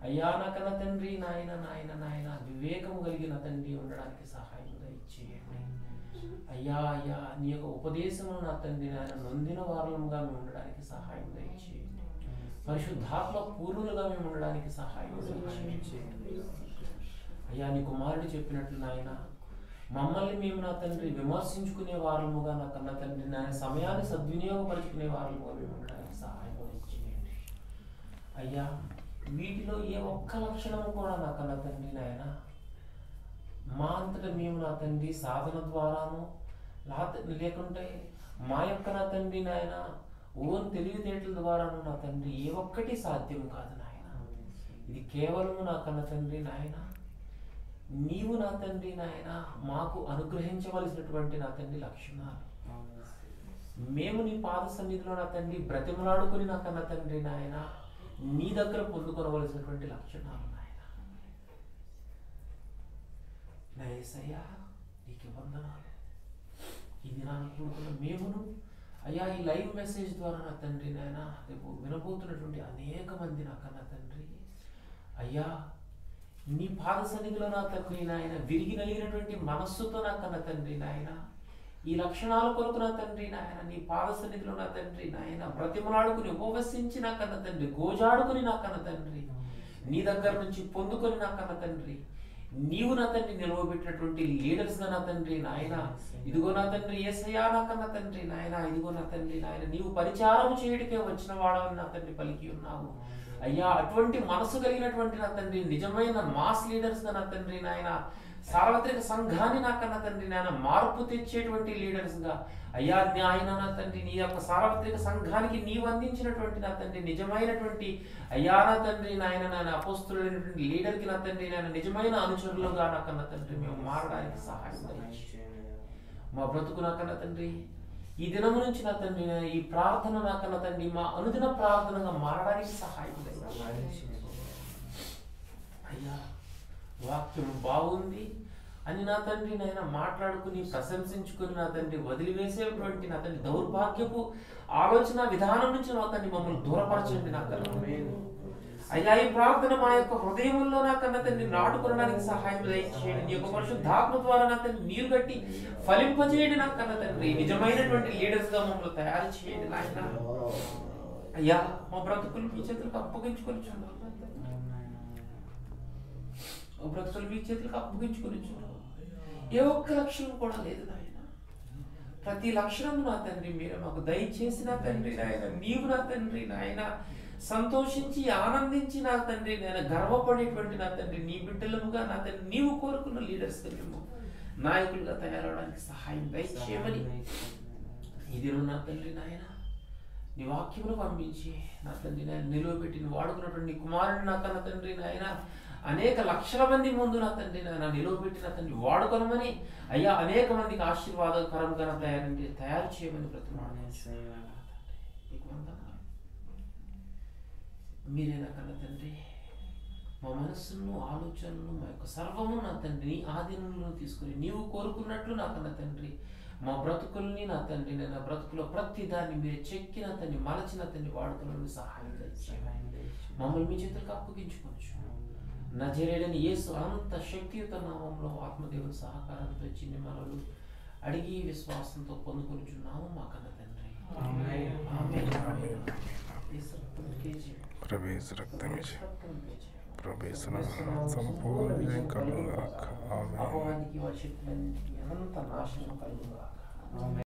S2: అయ్యా నా కన్న తండ్రి నాయన నాయన నాయన వివేకము కలిగిన తండ్రి ఉండడానికి సహాయం దయచేయండి. అయ్యా అయ్యా నీ యొక్క ఉపదేశము నా తండ్రి నాయన నొందిన వారముగా మేము ఉండడానికి సహాయం దయచేయండి. పరిశుద్ధాత్మ పూర్ణులుగా మేము ఉండడానికి సహాయం దయచేయండి. అయ్యా నీ కుమారుడు చెప్పినట్లు నాయన మమ్మల్ని మేము నా తండ్రి విమర్శించుకునే వారముగా నా కన్న తండ్రి నాయన సమయాన్ని సద్వినియోగపరుచుకునే వారముగా మేము ఉండడానికి సహాయం దయచేయండి. అయ్యా వీటిలో ఏ ఒక్క లక్షణము కూడా నా కన్న తండ్రి నాయన మా అంతటా మేము నా తండ్రి సాధన ద్వారాను లేకుంటే మా యొక్క నా తండ్రి నాయన ఓన్ తెలివితేటల ద్వారాను నా తండ్రి ఏ ఒక్కటి సాధ్యం కాదు నాయన. ఇది కేవలము నా కన్న తండ్రి నాయన నీవు నా తండ్రి నాయన మాకు అనుగ్రహించవలసినటువంటి నా తండ్రి లక్షణాలు మేము నీ పాద సన్నిధిలో నా తండ్రి బ్రతిమలాడుకుని నా కన్న తండ్రి నాయన నీ దగ్గర పొందుకొనవలసినటువంటి లక్షణాలు నాయన. నా యేసయ్యా నీకు వందనాలు. ఈ దినాన్ని కూడుకున్న మేమును అయ్యా ఈ లైవ్ మెసేజ్ ద్వారా నా తండ్రి నాయన రేపు వినబోతున్నటువంటి అనేక మంది నా కన్న తండ్రి అయ్యా నీ పాద సన్నిధిలో నా తండ్రి నాయన విరిగి నలిగినటువంటి మనస్సుతో నా కన్న తండ్రి నాయన ఈ లక్షణాల కొరకు నా తండ్రి నాయన నీ పాద సన్నిధిలో నా తండ్రి నాయన బ్రతిమలాడుకుని ఉపవసించి నా కన్న తండ్రి గోజాడుకుని నా కన్న తండ్రి నీ దగ్గర నుంచి పొందుకొని నా కన్న తండ్రి నీవు నా తండ్రి నిలవబెట్టినటువంటి లీడర్స్ గా నా తండ్రి నాయన ఇదిగో నా తండ్రి యేసయ్యా నా కన్న తండ్రి నాయన ఇదిగో నా తండ్రి నాయన నీవు పరిచారం చేయడికే వచ్చిన వాడవని నా తండ్రి పలికి ఉన్నావు. అయ్యా అటువంటి మనసు కలిగినటువంటి నా తండ్రి నిజమైన మాస్ లీడర్స్ గా నా తండ్రి నాయన సార్వత్రిక సంఘాన్ని నా కన్న తండ్రి నాయన మార్పు తెచ్చేటువంటి లీడర్స్ గా అయ్యా ఆయన నా తండ్రి నీ యొక్క సార్వత్రిక సంఘానికి నీవు అందించినటువంటి నా తండ్రి నిజమైనటువంటి అయ్యా నా తండ్రి నాయన నాయన అపోస్తులైనటువంటి లీడర్ కి నా తండ్రి నాయన నిజమైన అనుచరులుగా నా కన్న తండ్రి మేము మారడానికి సహాయం మా బ్రతుకు నా కన్న తండ్రి ఈ దినము నుంచి నా తండ్రి ఈ ప్రార్థన నా కన్న తండ్రి మా అనుదిన ప్రార్థనగా మారడానికి సహాయం అయ్యా వాక్యం బాగుంది అని నా తండ్రి నాయన మాట్లాడుకుని ప్రశంసించుకుని నా తండ్రి వదిలివేసేటువంటి నా తండ్రి దౌర్భాగ్యపు ఆలోచన విధానం నుంచి నా తండ్రి మమ్మల్ని దూరపరచండి నా కన్నా అయ్యా ఈ ప్రార్థన మా యొక్క హృదయంలో నా కన్న తండ్రి నాటుకోవడానికి సహాయం దయచేయండి. నీ యొక్క పరిశుద్ధాత్మ ద్వారా నా తండ్రి నీరు కట్టి ఫలింపజేయండి నా కన్న తండ్రి నిజమైనటువంటి లీడర్స్ గా మమ్మల్ని తయారు చేయండి నాయన. అయ్యా మా బ్రతుకులు మీ చేతులకు అప్పగించుకొని బ్రతుకులు మీ చేతులకు అప్పగించుకొని ఏ ఒక్క లక్షణం కూడా లేదు నాయన. ప్రతి లక్షణం నా తండ్రి మీరే మాకు దయచేసి నా తండ్రి నాయన నీవు నా తండ్రి నాయన సంతోషించి ఆనందించి నా తండ్రి నేను గర్వపడేటువంటి నా తండ్రి నీ బిడ్డలముగా నా తండ్రి నీవు కోరుకున్న లీడర్స్ మేము నాయకులుగా తయారవడానికి సహాయం దయచేయమని ఇది నా తండ్రి నాయన నీ వాక్యమును పంపించి నా తండ్రి నాయన నిలువబెట్టి వాడుకున్నటువంటి నీ కుమారుడు నా కన్న తండ్రి నాయన అనేక లక్షల మంది ముందు నా తండ్రి నాయన నిలువబెట్టి నా తండ్రి వాడుకోనమని అయ్యా అనేక మందికి ఆశీర్వాదకరంగా తయారు చేయమని మీరే నా కన్న తండ్రి మా మనస్సును ఆలోచనలు మా యొక్క సర్వము నా తండ్రి నీ ఆధీనంలో తీసుకుని నీవు కోరుకున్నట్లు నా కన్న తండ్రి మా బ్రతుకుల్ని నా తండ్రి నా బ్రతుకులో ప్రతి దాన్ని మీరు చెక్కి నా తండ్రి మలచిన తండ్రి వాడుకున్న సహాయం మమ్మల్ని మీ చేతులకు అప్పగించుకోవచ్చు. నజరేయుడైన యేసు అనంత శక్తియుత నామంలో ఆత్మదేవుని సహకారంతో చిన్ని మనలు అడిగి విశ్వాసంతో పొందుకొనిచున్నాము మా కన్న తండ్రి.
S1: प्रवेश रखते में प्रवेश संपूर्ण कलुगा
S2: अपवाद की वर्षित अनंत नाशనం कलुगा.